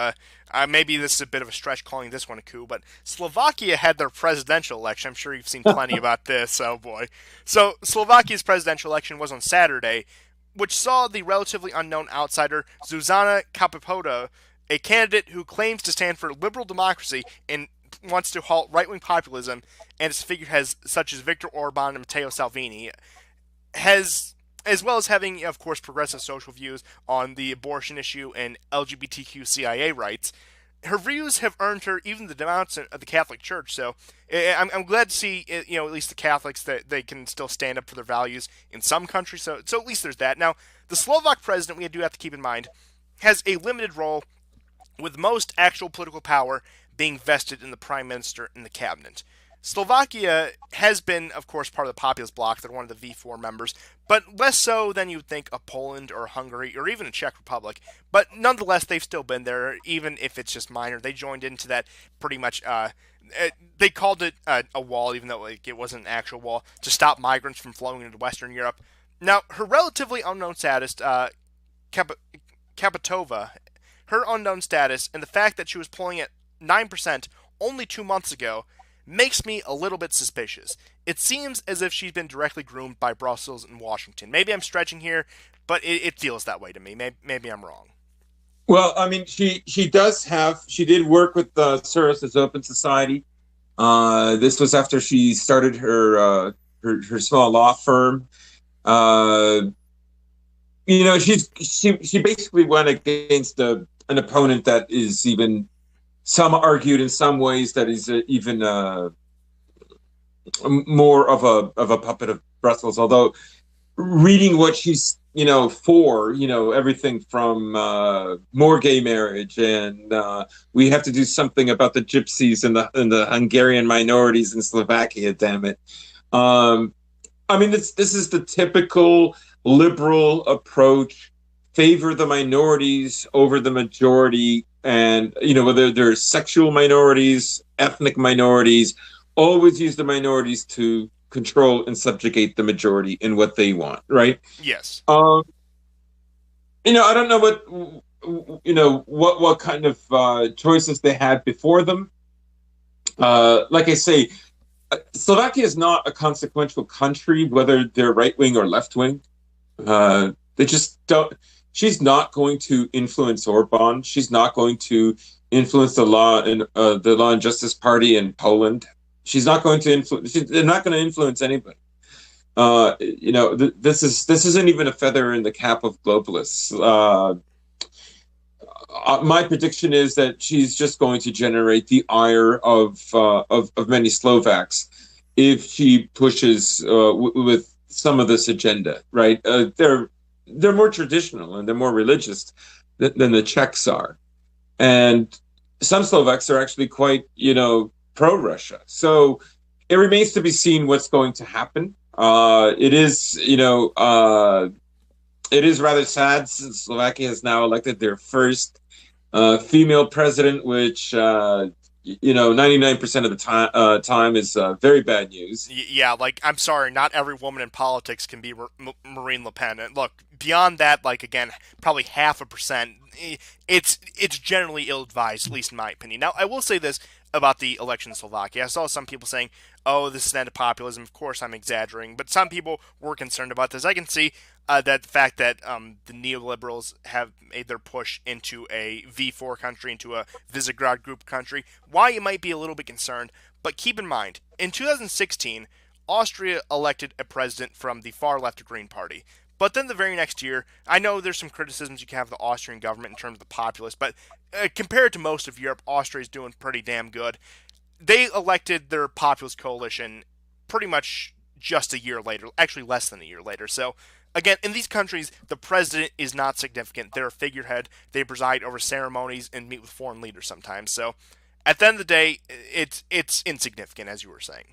maybe this is a bit of a stretch calling this one a coup, but Slovakia had their presidential election. I'm sure you've seen plenty about this. Oh boy! So Slovakia's presidential election was on Saturday, which saw the relatively unknown outsider Zuzana Kapopova, a candidate who claims to stand for liberal democracy and wants to halt right-wing populism, and its figure has such as Viktor Orban and Matteo Salvini, has, as well as having, of course, progressive social views on the abortion issue and LGBTQ rights. Her views have earned her even the denouncement of the Catholic Church. So I'm glad to see, at least the Catholics, that they can still stand up for their values in some countries. So at least there's that. Now, the Slovak president, we do have to keep in mind, has a limited role, with most actual political power being vested in the prime minister and the cabinet. Slovakia has been, of course, part of the populist bloc. They're one of the V4 members, but less so than you'd think of Poland or Hungary or even the Czech Republic. But nonetheless, they've still been there, even if it's just minor. They joined into that pretty much. They called it a wall, even though it wasn't an actual wall, to stop migrants from flowing into Western Europe. Now, her relatively unknown status, Kap- Kapitova, her unknown status, and the fact that she was polling at 9% only 2 months ago makes me a little bit suspicious. It seems as if she's been directly groomed by Brussels and Washington. Maybe I'm stretching here, but it feels that way to me. Maybe I'm wrong. Well, I mean, she did work with Soros' Open Society. This was after she started her small law firm. Uh, she basically went against an opponent that is even, some argued in some ways that is even more of a puppet of Brussels. Although reading what she's for, everything from more gay marriage, and we have to do something about the gypsies and the Hungarian minorities in Slovakia. Damn it! I mean, this is the typical liberal approach: favor the minorities over the majority, and whether they're sexual minorities, ethnic minorities, always use the minorities to control and subjugate the majority in what they want, right? Yes. I don't know what kind of choices they had before them. Like I say, Slovakia is not a consequential country, whether they're right wing or left wing. They just don't. She's not going to influence Orban. She's not going to influence the Law and Justice Party in Poland. She's not going to influence. They're not going to influence anybody. This isn't even a feather in the cap of globalists. My prediction is that she's just going to generate the ire of many Slovaks if she pushes with some of this agenda. Right? They're more traditional and they're more religious than the Czechs are, and some Slovaks are actually quite pro-Russia. So it remains to be seen what's going to happen. It is rather sad since Slovakia has now elected their first female president, which 99% of the time is very bad news. Yeah, like I'm sorry, not every woman in politics can be Marine Le Pen. And look, beyond that, like again, probably half a percent. It's generally ill-advised, at least in my opinion. Now, I will say this about the election in Slovakia. I saw some people saying, "Oh, this is an end to populism." Of course, I'm exaggerating, but some people were concerned about this. I can see that the fact that the neoliberals have made their push into a V4 country, into a Visegrad Group country, why you might be a little bit concerned. But keep in mind, in 2016, Austria elected a president from the far left Green Party. But then the very next year, I know there's some criticisms you can have of the Austrian government in terms of the populace, but compared to most of Europe, Austria is doing pretty damn good. They elected their populist coalition pretty much just a year later, actually less than a year later. So, again, in these countries, the president is not significant. They're a figurehead. They preside over ceremonies and meet with foreign leaders sometimes. So, at the end of the day, it's insignificant, as you were saying.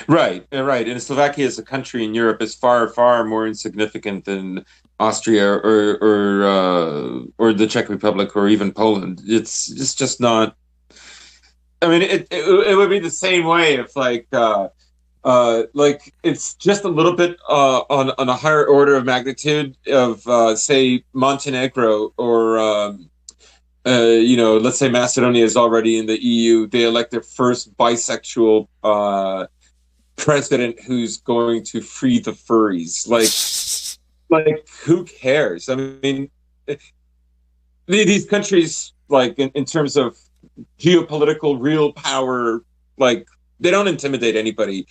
Right, right. And Slovakia as a country in Europe is far, far more insignificant than Austria or the Czech Republic or even Poland. It's just not. I mean, it would be the same way if like it's just a little bit on a higher order of magnitude of say Montenegro or let's say Macedonia is already in the EU. They elect their first bisexual president who's going to free the furries. Like who cares? I mean, these countries, like in terms of geopolitical real power, like they don't intimidate anybody.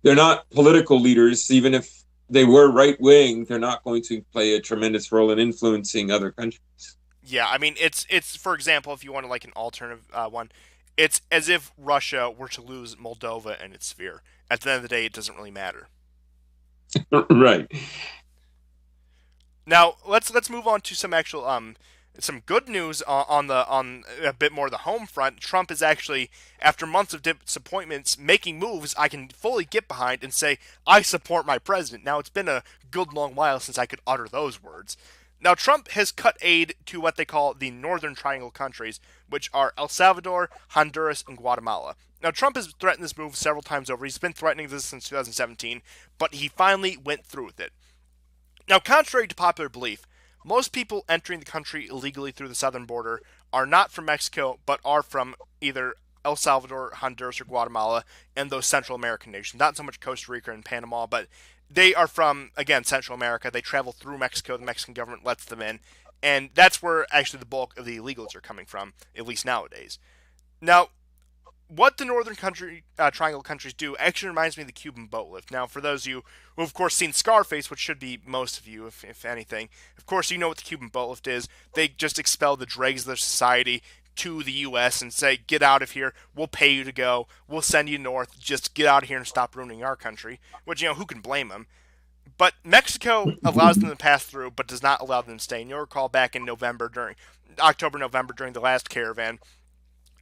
They're not political leaders, even if they were right wing. They're not going to play a tremendous role in influencing other countries. Yeah, I mean, it's for example, if you want to like an alternative one, it's as if Russia were to lose Moldova and its sphere. At the end of the day, it doesn't really matter. Right. Now let's move on to some actual some good news on a bit more the home front. Trump is actually, after months of disappointments, making moves I can fully get behind and say I support my president. Now it's been a good long while since I could utter those words. Now Trump has cut aid to what they call the Northern Triangle countries, which are El Salvador, Honduras, and Guatemala. Now Trump has threatened this move several times over. He's been threatening this since 2017, but he finally went through with it. Now, contrary to popular belief, most people entering the country illegally through the southern border are not from Mexico, but are from either El Salvador, Honduras, or Guatemala, and those Central American nations. Not so much Costa Rica and Panama, but they are from, again, Central America. They travel through Mexico. The Mexican government lets them in. And that's where actually the bulk of the illegals are coming from, at least nowadays. Now, what the northern triangle countries do actually reminds me of the Cuban boat lift. Now, for those of you who, of course, seen Scarface, which should be most of you, if anything, of course, you know what the Cuban boat lift is. They just expel the dregs of their society to the U.S. and say, get out of here. We'll pay you to go. We'll send you north. Just get out of here and stop ruining our country. Which, who can blame them? But Mexico allows them to pass through, but does not allow them to stay. And you'll recall back in October, November, during the last caravan,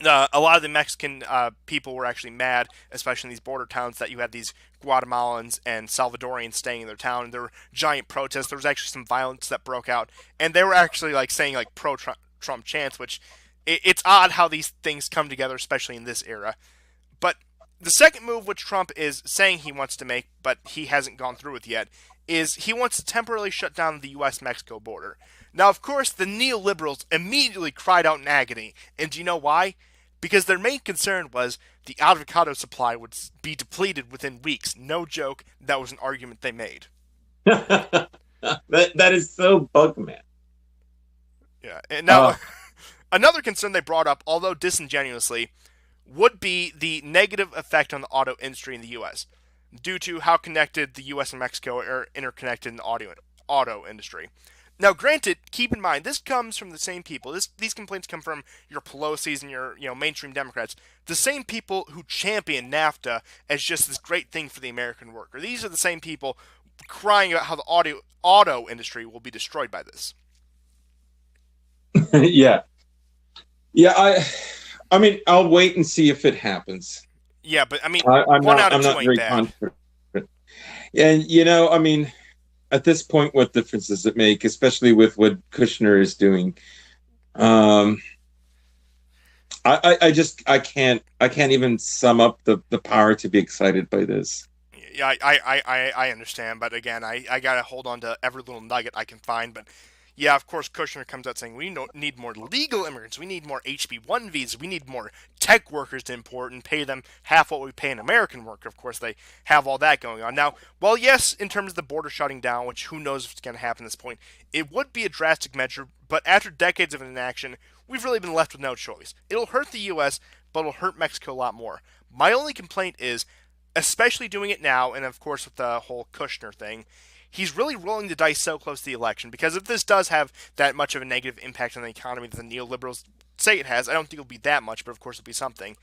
a lot of the Mexican people were actually mad, especially in these border towns, that you had these Guatemalans and Salvadorians staying in their town. And there were giant protests. There was actually some violence that broke out, and they were actually like saying like pro-Trump chants, which it's odd how these things come together, especially in this era. But the second move, which Trump is saying he wants to make, but he hasn't gone through with yet, is he wants to temporarily shut down the U.S.-Mexico border. Now, of course, the neoliberals immediately cried out in agony, and do you know why? Because their main concern was the avocado supply would be depleted within weeks. No joke, that was an argument they made. That is so Bugman. Yeah, and now another concern they brought up, although disingenuously, would be the negative effect on the auto industry in the U.S. due to how connected the U.S. and Mexico are interconnected in the auto industry. Now, granted, keep in mind, this comes from the same people. These complaints come from your Pelosi's and your mainstream Democrats, the same people who champion NAFTA as just this great thing for the American worker. These are the same people crying about how the auto industry will be destroyed by this. Yeah, yeah. I mean, I'll wait and see if it happens. Yeah, but I mean, I'm one not. out of I'm two not ain't very bad. confident. And I mean, at this point, what difference does it make, especially with what Kushner is doing? I can't even sum up the power to be excited by this. Yeah, I understand, but again, I gotta hold on to every little nugget I can find. But yeah, of course, Kushner comes out saying we need more legal immigrants, we need more HB1 visas, we need more tech workers to import and pay them half what we pay an American worker. Of course, they have all that going on now. Well, yes, in terms of the border shutting down, which who knows if it's going to happen at this point, it would be a drastic measure. But after decades of inaction, we've really been left with no choice. It'll hurt the U.S., but it'll hurt Mexico a lot more. My only complaint is especially doing it now, and of course with the whole Kushner thing, he's really rolling the dice so close to the election. Because if this does have that much of a negative impact on the economy that the neoliberals say it has, I don't think it'll be that much, but of course it'll be something.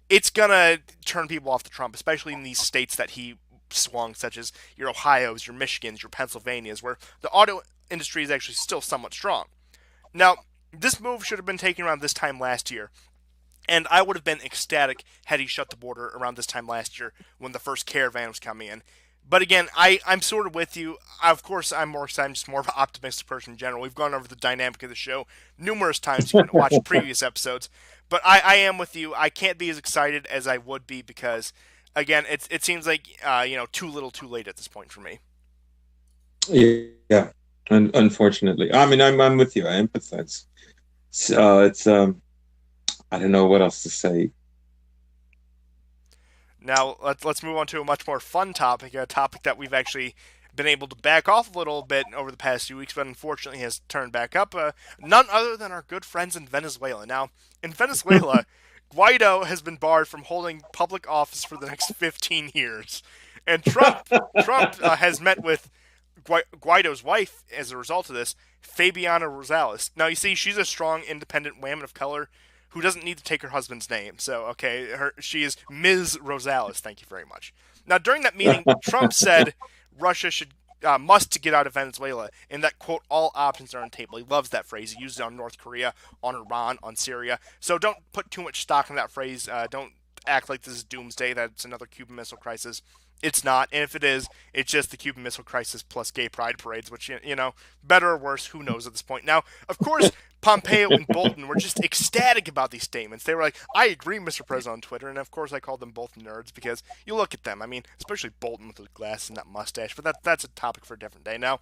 It's gonna turn people off to Trump, especially in these states that he swung, such as your Ohio's, your Michigans, your Pennsylvanias, where the auto industry is actually still somewhat strong. Now, this move should have been taken around this time last year, and I would have been ecstatic had he shut the border around this time last year when the first caravan was coming in. But again, I'm sort of with you. Of course, I'm more excited. I'm just more of an optimistic person in general. We've gone over the dynamic of the show numerous times. You can watch previous episodes. But I am with you. I can't be as excited as I would be because, again, it seems like, too little too late at this point for me. Yeah, unfortunately, I mean, I'm with you. I empathize. It's I don't know what else to say. Now let's move on to a much more fun topic, a topic that we've actually been able to back off a little bit over the past few weeks, but unfortunately has turned back up. None other than our good friends in Venezuela. Now, in Venezuela, Guaido has been barred from holding public office for the next 15 years, and Trump has met with Guaido's wife as a result of this, Fabiana Rosales. Now, you see, she's a strong, independent woman of color who doesn't need to take her husband's name. So, okay, she is Ms. Rosales. Thank you very much. Now, during that meeting, Trump said Russia should must get out of Venezuela, and that quote all options are on the table. He loves that phrase. He uses it on North Korea, on Iran, on Syria. So don't put too much stock in that phrase. Don't act like this is doomsday. That it's another Cuban Missile Crisis. It's not, and if it is, it's just the Cuban Missile Crisis plus gay pride parades, which, better or worse, who knows at this point. Now, of course, Pompeo and Bolton were just ecstatic about these statements. They were like, I agree, Mr. President, on Twitter, and of course I called them both nerds because you look at them. I mean, especially Bolton with the glasses and that mustache, but that's a topic for a different day. Now,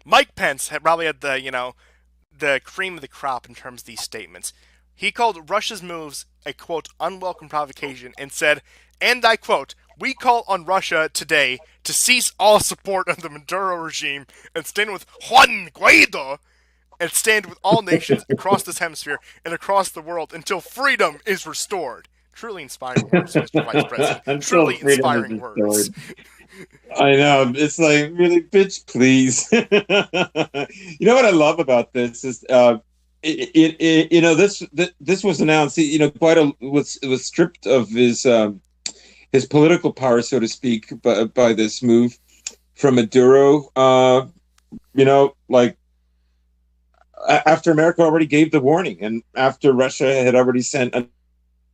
Mike Pence had probably had the cream of the crop in terms of these statements. He called Russia's moves a, quote, unwelcome provocation and said, and I quote, we call on Russia today to cease all support of the Maduro regime and stand with Juan Guaido and stand with all nations across this hemisphere and across the world until freedom is restored. Truly inspiring words, Mr. Vice President. Until Truly freedom is inspiring words. restored. I know. It's like, really, bitch, please. You know what I love about this is, this was announced. Guaido was stripped of his political power, so to speak, by this move from Maduro. Like after America already gave the warning, and after Russia had already sent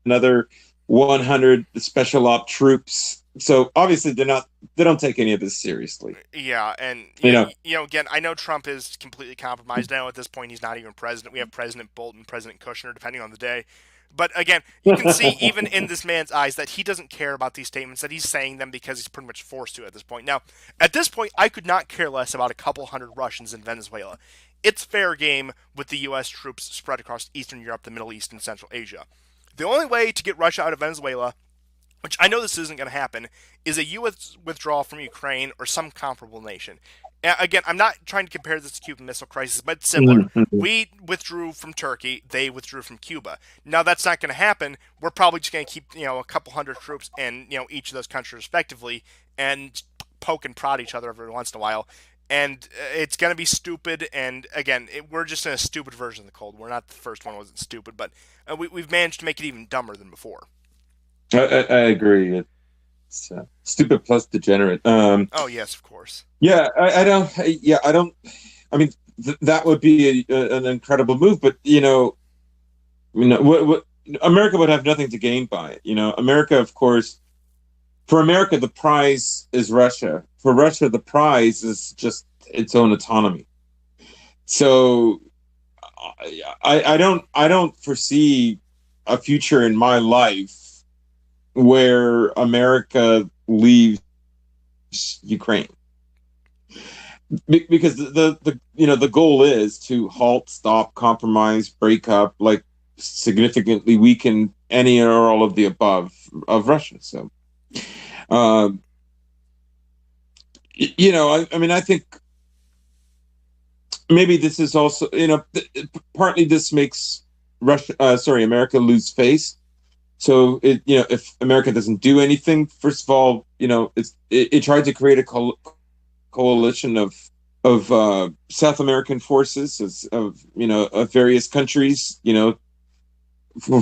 another 100 special op troops. So obviously they don't take any of this seriously. Yeah, and again, I know Trump is completely compromised now. At this point, he's not even president. We have President Bolton, President Kushner, depending on the day. But again, you can see even in this man's eyes that he doesn't care about these statements, that he's saying them because he's pretty much forced to at this point. Now, at this point, I could not care less about a couple hundred Russians in Venezuela. It's fair game with the U.S. troops spread across Eastern Europe, the Middle East, and Central Asia. The only way to get Russia out of Venezuela, which I know this isn't going to happen, is a U.S. withdrawal from Ukraine or some comparable nation. Again, I'm not trying to compare this to the Cuban Missile Crisis, but it's similar. We withdrew from Turkey. They withdrew from Cuba. Now, that's not going to happen. We're probably just going to keep, a couple hundred troops in, each of those countries respectively and poke and prod each other every once in a while. And it's going to be stupid. And again, we're just in a stupid version of the Cold War. Not the first one wasn't stupid, but we've managed to make it even dumber than before. I agree. It's stupid plus degenerate. Oh yes, of course. Yeah, I don't. Yeah, I don't. I mean, that would be an incredible move, but what America would have nothing to gain by it. America, of course, for America, the prize is Russia. For Russia, the prize is just its own autonomy. So, I don't foresee a future in my life where America leaves Ukraine, because the the goal is to halt, stop, compromise, break up, like significantly weaken any or all of the above of Russia. So, uh, I mean, I think maybe this is also, partly this makes America lose face. So if America doesn't do anything, first of all, it tried to create a coalition of South American forces, of various countries.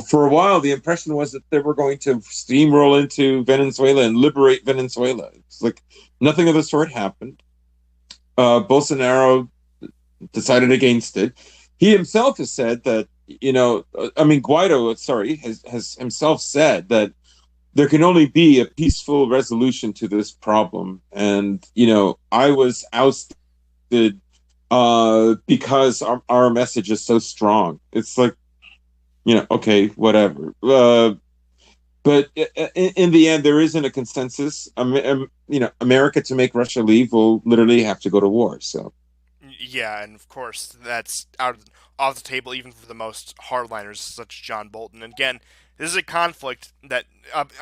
For a while, the impression was that they were going to steamroll into Venezuela and liberate Venezuela. It's like nothing of the sort happened. Bolsonaro decided against it. He himself has said that, Guaido, sorry, has himself said that there can only be a peaceful resolution to this problem. And, I was ousted because our message is so strong. It's like, okay, whatever. But in the end, there isn't a consensus. America, to make Russia leave, will literally have to go to war. So, Yeah, and of course that's off the table even for the most hardliners such as John Bolton. And again, this is a conflict that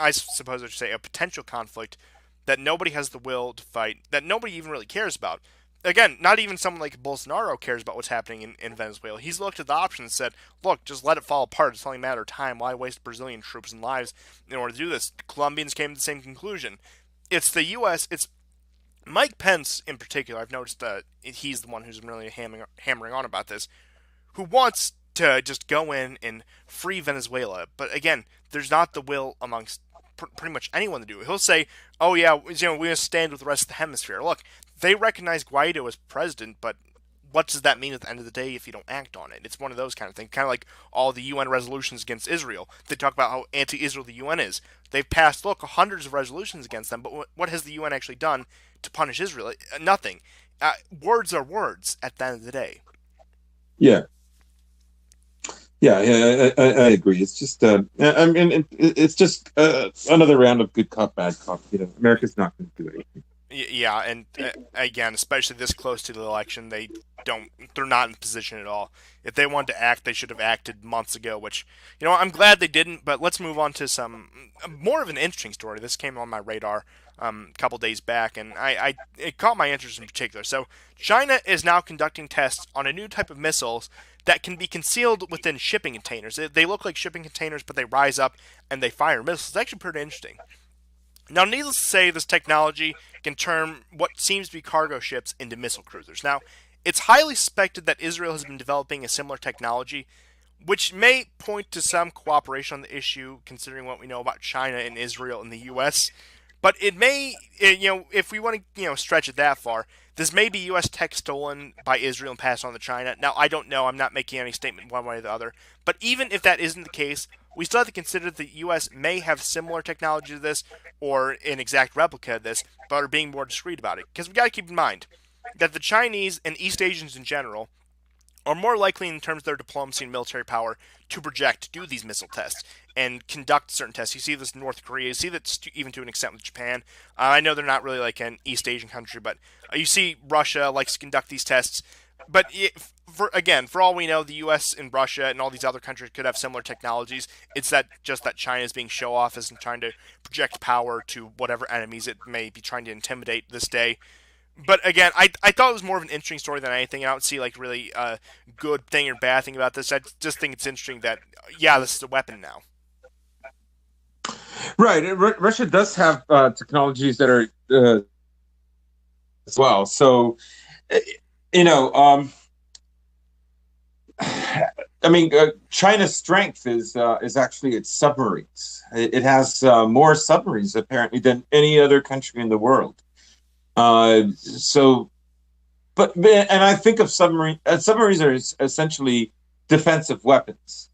I suppose I should say a potential conflict that nobody has the will to fight, that nobody even really cares about. Again, not even someone like Bolsonaro cares about what's happening in Venezuela. He's looked at the option and said, look, just let it fall apart. It's only a matter of time. Why waste Brazilian troops and lives in order to do this? The Colombians came to the same conclusion. It's the U.S., it's Mike Pence in particular. I've noticed that he's the one who's really hammering on about this, who wants to just go in and free Venezuela. But again, there's not the will amongst pretty much anyone to do it. He'll say, "Oh yeah, we're going to stand with the rest of the hemisphere." Look, they recognize Guaido as president, but what does that mean at the end of the day if you don't act on it? It's one of those kind of things. Kind of like all the UN resolutions against Israel. They talk about how anti-Israel the UN is. They've passed, look, hundreds of resolutions against them, but what has the UN actually done to punish Israel? Nothing. Words are words at the end of the day. yeah. Yeah, I agree. It's just, I mean, it's just another round of good cop, bad cop. America's not going to do anything. Yeah, and again, especially this close to the election, they're not in position at all. If they wanted to act, they should have acted months ago, which, I'm glad they didn't, but let's move on to some more of an interesting story. This came on my radar a couple days back, and it caught my interest in particular. So, China is now conducting tests on a new type of missiles that can be concealed within shipping containers. They look like shipping containers, but they rise up and they fire missiles. It's actually pretty interesting. Now, needless to say, this technology can turn what seems to be cargo ships into missile cruisers. Now, it's highly suspected that Israel has been developing a similar technology, which may point to some cooperation on the issue, considering what we know about China and Israel and the U.S. But it may, if we want to, stretch it that far, this may be U.S. tech stolen by Israel and passed on to China. Now, I don't know. I'm not making any statement one way or the other. But even if that isn't the case, we still have to consider that the U.S. may have similar technology to this or an exact replica of this, but are being more discreet about it. Because we got to keep in mind that the Chinese and East Asians in general are more likely in terms of their diplomacy and military power to project, to do these missile tests, and conduct certain tests. You see this in North Korea. You see that even to an extent with Japan. I know they're not really like an East Asian country, but you see Russia likes to conduct these tests. But for all we know, the U.S. and Russia and all these other countries could have similar technologies. It's that China is being show off and trying to project power to whatever enemies it may be trying to intimidate this day. But again, I thought it was more of an interesting story than anything. I don't see like really a good thing or bad thing about this. I just think it's interesting that this is a weapon now. Right. Russia does have technologies that are as well. So, you know, China's strength is actually its submarines. It has more submarines apparently than any other country in the world. And I think of submarines are essentially defensive weapons.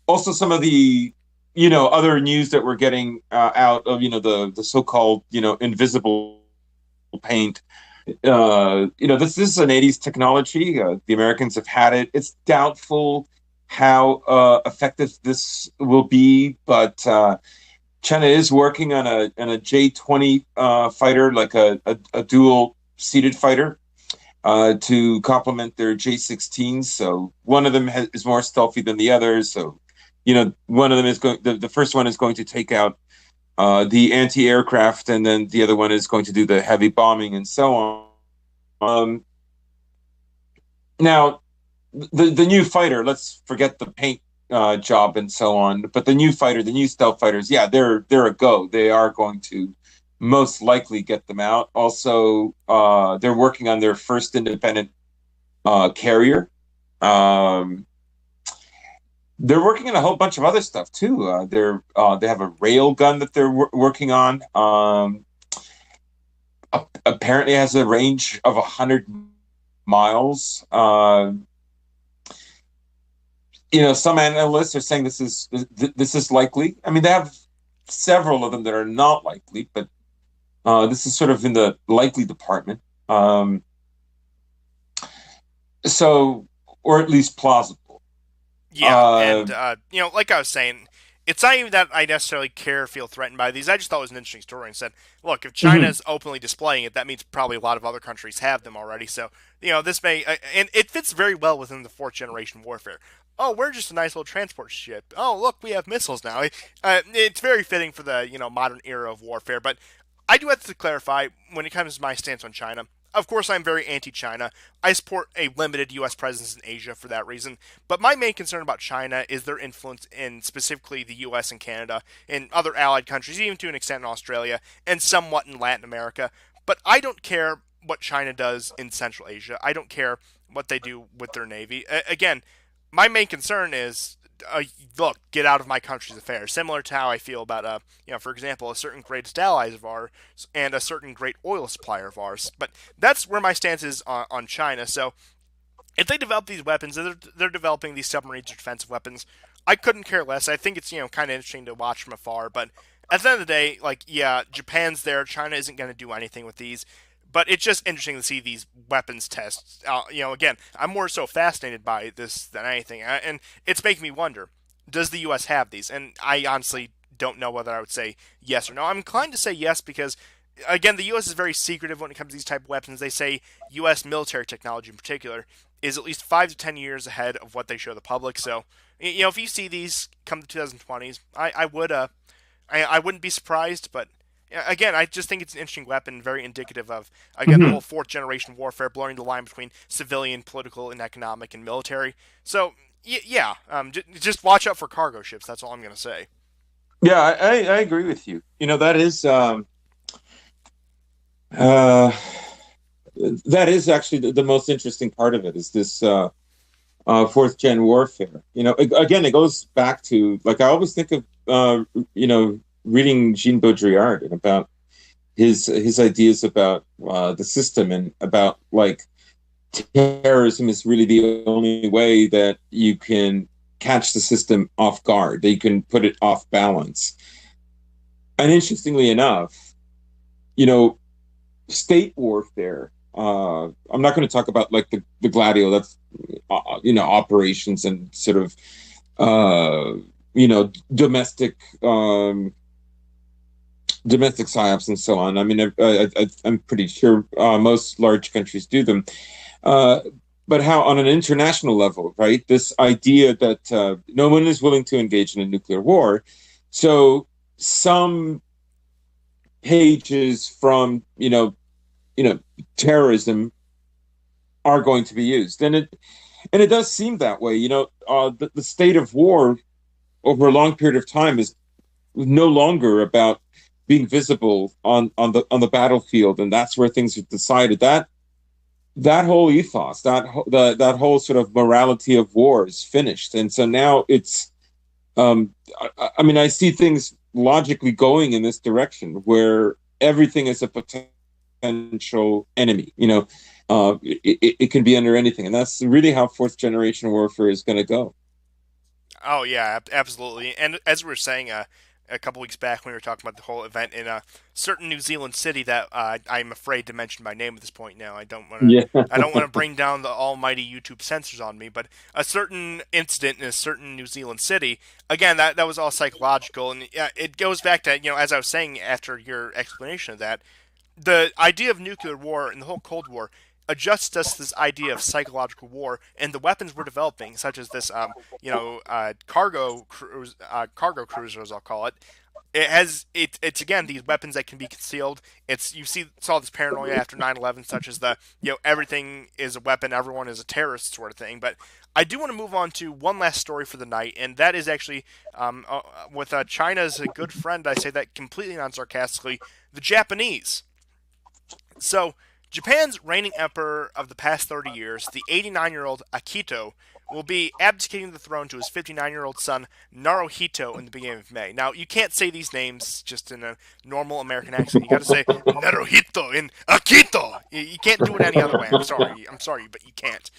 Also, some of the other news that we're getting out of the so-called invisible paint. This is an '80s technology. The Americans have had it. It's doubtful how effective this will be, but China is working on a J-20 fighter, like a dual seated fighter, to complement their J-16s. So one of them is more stealthy than the others. So, one of them is going. The first one is going to take out the anti-aircraft, and then the other one is going to do the heavy bombing and so on. Um, Now, the new fighter, let's forget the paint job and so on, but the new fighter, the new stealth fighters, yeah, they're a go. They are going to most likely get them out. Also, they're working on their first independent carrier. Um, they're working on a whole bunch of other stuff too. They have a rail gun that they're working on. Apparently has a range of 100 miles. Some analysts are saying this is likely. I mean, they have several of them that are not likely, but this is sort of in the likely department. So, or at least plausible. Yeah, Uh, and like I was saying, it's not even that I necessarily care or feel threatened by these. I just thought it was an interesting story and said, look, if China mhm. is openly displaying it, that means probably a lot of other countries have them already. So this may and it fits very well within the fourth generation warfare. Oh, we're just a nice little transport ship. Oh, look, we have missiles now. It's very fitting for the modern era of warfare. But I do have to clarify when it comes to my stance on China. Of course, I'm very anti-China. I support a limited U.S. presence in Asia for that reason. But my main concern about China is their influence in specifically the U.S. and Canada and other allied countries, even to an extent in Australia and somewhat in Latin America. But I don't care what China does in Central Asia. I don't care what they do with their navy. Again, my main concern is look, get out of my country's affairs. Similar to how I feel about, for example, a certain greatest allies of ours and a certain great oil supplier of ours. But that's where my stance is on China. So if they develop these weapons, they're developing these submarines or defensive weapons. I couldn't care less. I think it's kind of interesting to watch from afar, but at the end of the day, like yeah, Japan's there. China isn't going to do anything with these, but it's just interesting to see these weapons tests. Again, I'm more so fascinated by this than anything, and it's making me wonder: does the U.S. have these? And I honestly don't know whether I would say yes or no. I'm inclined to say yes because again, the U.S. is very secretive when it comes to these type of weapons. They say U.S. military technology in particular is at least 5 to 10 years ahead of what they show the public. So, if you see these come to 2020s, I wouldn't be surprised. But again, I just think it's an interesting weapon, very indicative of again the whole Mhm. fourth generation warfare, blurring the line between civilian, political, and economic and military. So, yeah, just watch out for cargo ships. That's all I'm gonna say. Yeah, I agree with you. Uh, that is actually the most interesting part of it is this fourth gen warfare. Again, it goes back to like I always think of reading Jean Baudrillard and about his ideas about the system and about like terrorism is really the only way that you can catch the system off guard. That you can put it off balance. And interestingly enough, you know, state warfare. I'm not going to talk about like the Gladio. That's operations and sort of domestic domestic psyops and so on. I mean, I'm pretty sure most large countries do them. Uh, but how, on an international level, right? This idea that no one is willing to engage in a nuclear war. So some pages from terrorism are going to be used, and it does seem that way. The state of war over a long period of time is no longer about being visible on the battlefield, and that's where things are decided. That whole ethos, that whole sort of morality of war is finished, and so now it's. I mean, I see things logically going in this direction where everything is a potential enemy. It can be under anything, and that's really how fourth generation warfare is going to go. Oh yeah, absolutely. And as we were saying, a couple weeks back when we were talking about the whole event in a certain New Zealand city that I'm afraid to mention by name at this point. Now Yeah. I don't want to bring down the almighty YouTube censors on me, but a certain incident in a certain New Zealand city, again, that was all psychological, and yeah, it goes back to, as I was saying after your explanation of that, the idea of nuclear war and the whole Cold War adjusts us to this idea of psychological war, and the weapons we're developing, such as this, cargo cruisers, I'll call it. It's again these weapons that can be concealed. It's saw this paranoia after 9/11, such as the everything is a weapon, everyone is a terrorist sort of thing. But I do want to move on to one last story for the night, and that is actually with China's a good friend. I say that completely non sarcastically. The Japanese. So, Japan's reigning emperor of the past 30 years, the 89-year-old Akito, will be abdicating the throne to his 59-year-old son Naruhito in the beginning of May. Now, you can't say these names just in a normal American accent. You got to say Naruhito and Akito. You can't do it any other way. I'm sorry. I'm sorry, but you can't.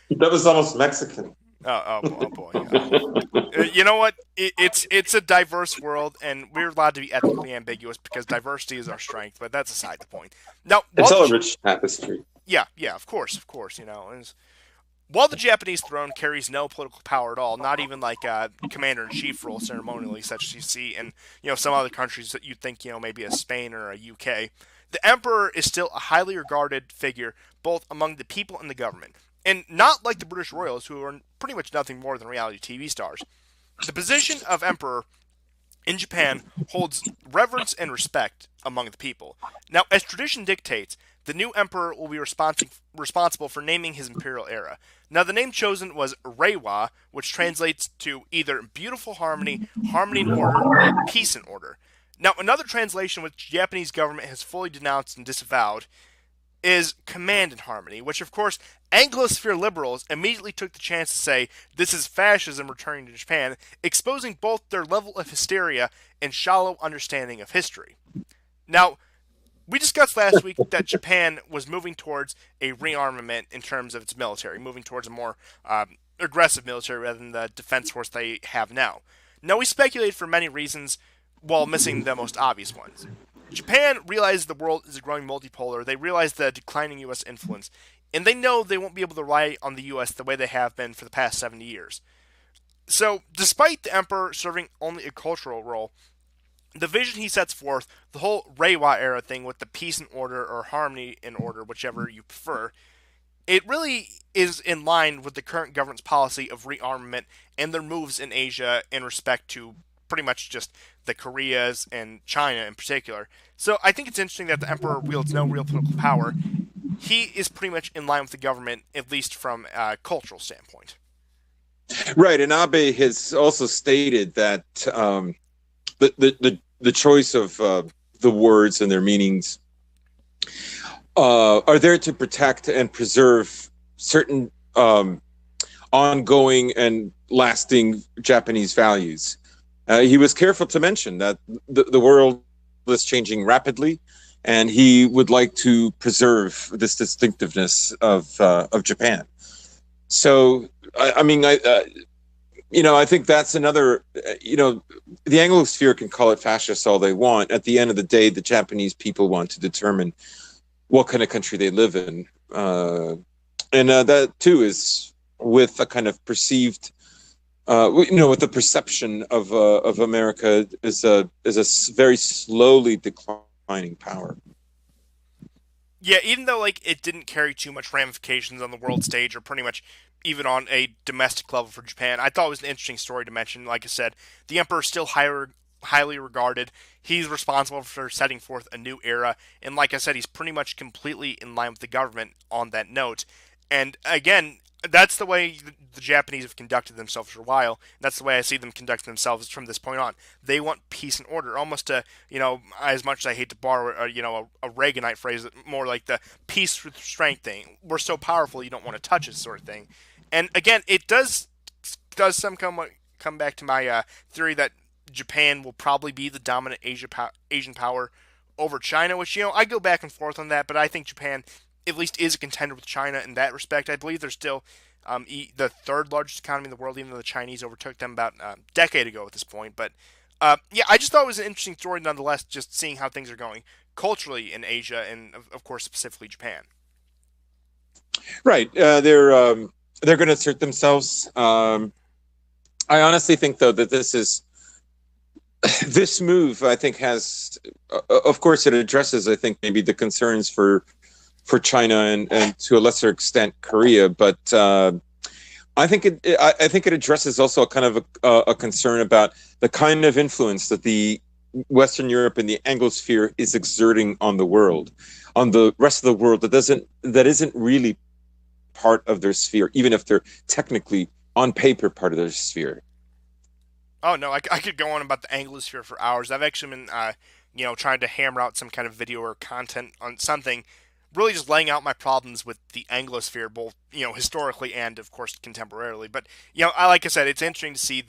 That was almost Mexican. Oh boy. You know what? It's a diverse world, and we're allowed to be ethnically ambiguous because diversity is our strength. But that's aside the point. Now, It's all a rich tapestry. yeah, of course. While the Japanese throne carries no political power at all, not even like commander in chief role ceremonially, such as you see in some other countries that you'd think maybe a Spain or a UK, the emperor is still a highly regarded figure both among the people and the government, and not like the British royals, who are pretty much nothing more than reality TV stars. The position of emperor in Japan holds reverence and respect among the people. Now, as tradition dictates, the new emperor will be responsible for naming his imperial era. Now, the name chosen was Reiwa, which translates to either beautiful harmony, harmony and order, or peace and order. Now, another translation which the Japanese government has fully denounced and disavowed is command and harmony, which of course Anglosphere liberals immediately took the chance to say this is fascism returning to Japan, exposing both their level of hysteria and shallow understanding of history. Now, we discussed last week that Japan was moving towards a rearmament in terms of its military, moving towards a more aggressive military rather than the defense force they have now. Now, we speculated for many reasons while missing the most obvious ones. Japan realizes the world is growing multipolar, they realize the declining U.S. influence, and they know they won't be able to rely on the U.S. the way they have been for the past 70 years. So, despite the emperor serving only a cultural role, the vision he sets forth, the whole Reiwa era thing with the peace and order or harmony and order, whichever you prefer, it really is in line with the current government's policy of rearmament and their moves in Asia in respect to pretty much just the Koreas and China in particular. So I think it's interesting that the emperor wields no real political power. He is pretty much in line with the government, at least from a cultural standpoint. Right, and Abe has also stated that the choice of the words and their meanings are there to protect and preserve certain ongoing and lasting Japanese values. He was careful to mention that the world is changing rapidly, and he would like to preserve this distinctiveness of Japan. So, I think that's another. The Anglosphere can call it fascist all they want. At the end of the day, the Japanese people want to determine what kind of country they live in, and that too is with a kind of perceived. With the perception of America is a very slowly declining power. Yeah, even though like it didn't carry too much ramifications on the world stage or pretty much even on a domestic level for Japan, I thought it was an interesting story to mention. Like I said, the emperor is still highly regarded. He's responsible for setting forth a new era, and like I said, he's pretty much completely in line with the government on that note. And again, that's the way the Japanese have conducted themselves for a while. And that's the way I see them conducting themselves from this point on. They want peace and order, almost to as much as I hate to borrow a Reaganite phrase, more like the peace with strength thing. We're so powerful, you don't want to touch us, sort of thing. And again, it does some come back to my theory that Japan will probably be the dominant Asian power over China, which I go back and forth on that, but I think Japan at least is a contender with China in that respect. I believe they're still the third largest economy in the world, even though the Chinese overtook them about a decade ago at this point. But Yeah, I just thought it was an interesting story nonetheless, just seeing how things are going culturally in Asia and, of course, specifically Japan. Right. They're going to assert themselves. I honestly think, though, that this move. I think of course, it addresses. I think maybe the concerns for China and to a lesser extent Korea, but I think it addresses also a kind of a concern about the kind of influence that the Western Europe and the Anglosphere is exerting on the world, on the rest of the world that isn't really part of their sphere, even if they're technically on paper part of their sphere. Oh no, I could go on about the Anglosphere for hours. I've actually been, trying to hammer out some kind of video or content on something, really just laying out my problems with the Anglosphere, both historically and of course contemporarily. But like I said, it's interesting to see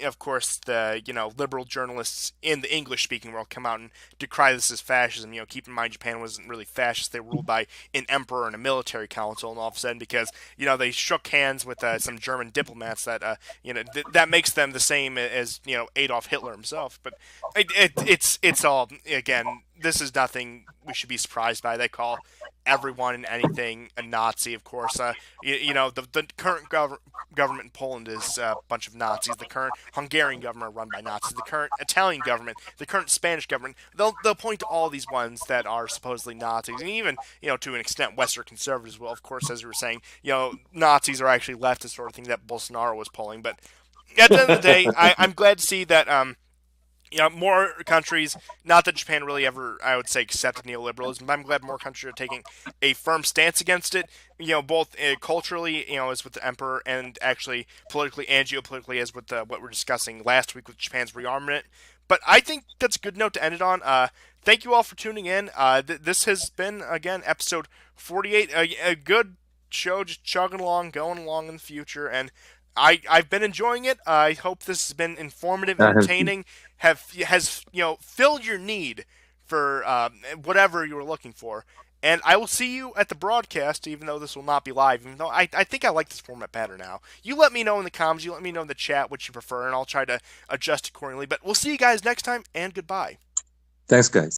of course, the liberal journalists in the English-speaking world come out and decry this as fascism. Keep in mind Japan wasn't really fascist; they were ruled by an emperor and a military council, and all of a sudden, because they shook hands with some German diplomats, that that makes them the same as Adolf Hitler himself. But it's all, again. This is nothing we should be surprised by. They call everyone and anything a Nazi, of course. The current government in Poland is a bunch of Nazis. The current Hungarian government run by Nazis. The current Italian government, the current Spanish government, they'll point to all these ones that are supposedly Nazis, and even to an extent Western conservatives will, of course, as we were saying, Nazis are actually leftist, sort of thing that Bolsonaro was pulling. But at the end of the day, I'm glad to see that more countries, not that Japan really ever, I would say, accepted neoliberalism, but I'm glad more countries are taking a firm stance against it, both culturally, as with the emperor, and actually politically and geopolitically, as with what we're discussing last week with Japan's rearmament. But I think that's a good note to end it on. Thank you all for tuning in. This has been, again, episode 48, a good show, just chugging along, going along in the future, and I've been enjoying it. I hope this has been informative, entertaining, has filled your need for whatever you were looking for. And I will see you at the broadcast, even though this will not be live. Even though I think I like this format better now. You let me know in the comments. You let me know in the chat what you prefer, and I'll try to adjust accordingly. But we'll see you guys next time, and goodbye. Thanks, guys.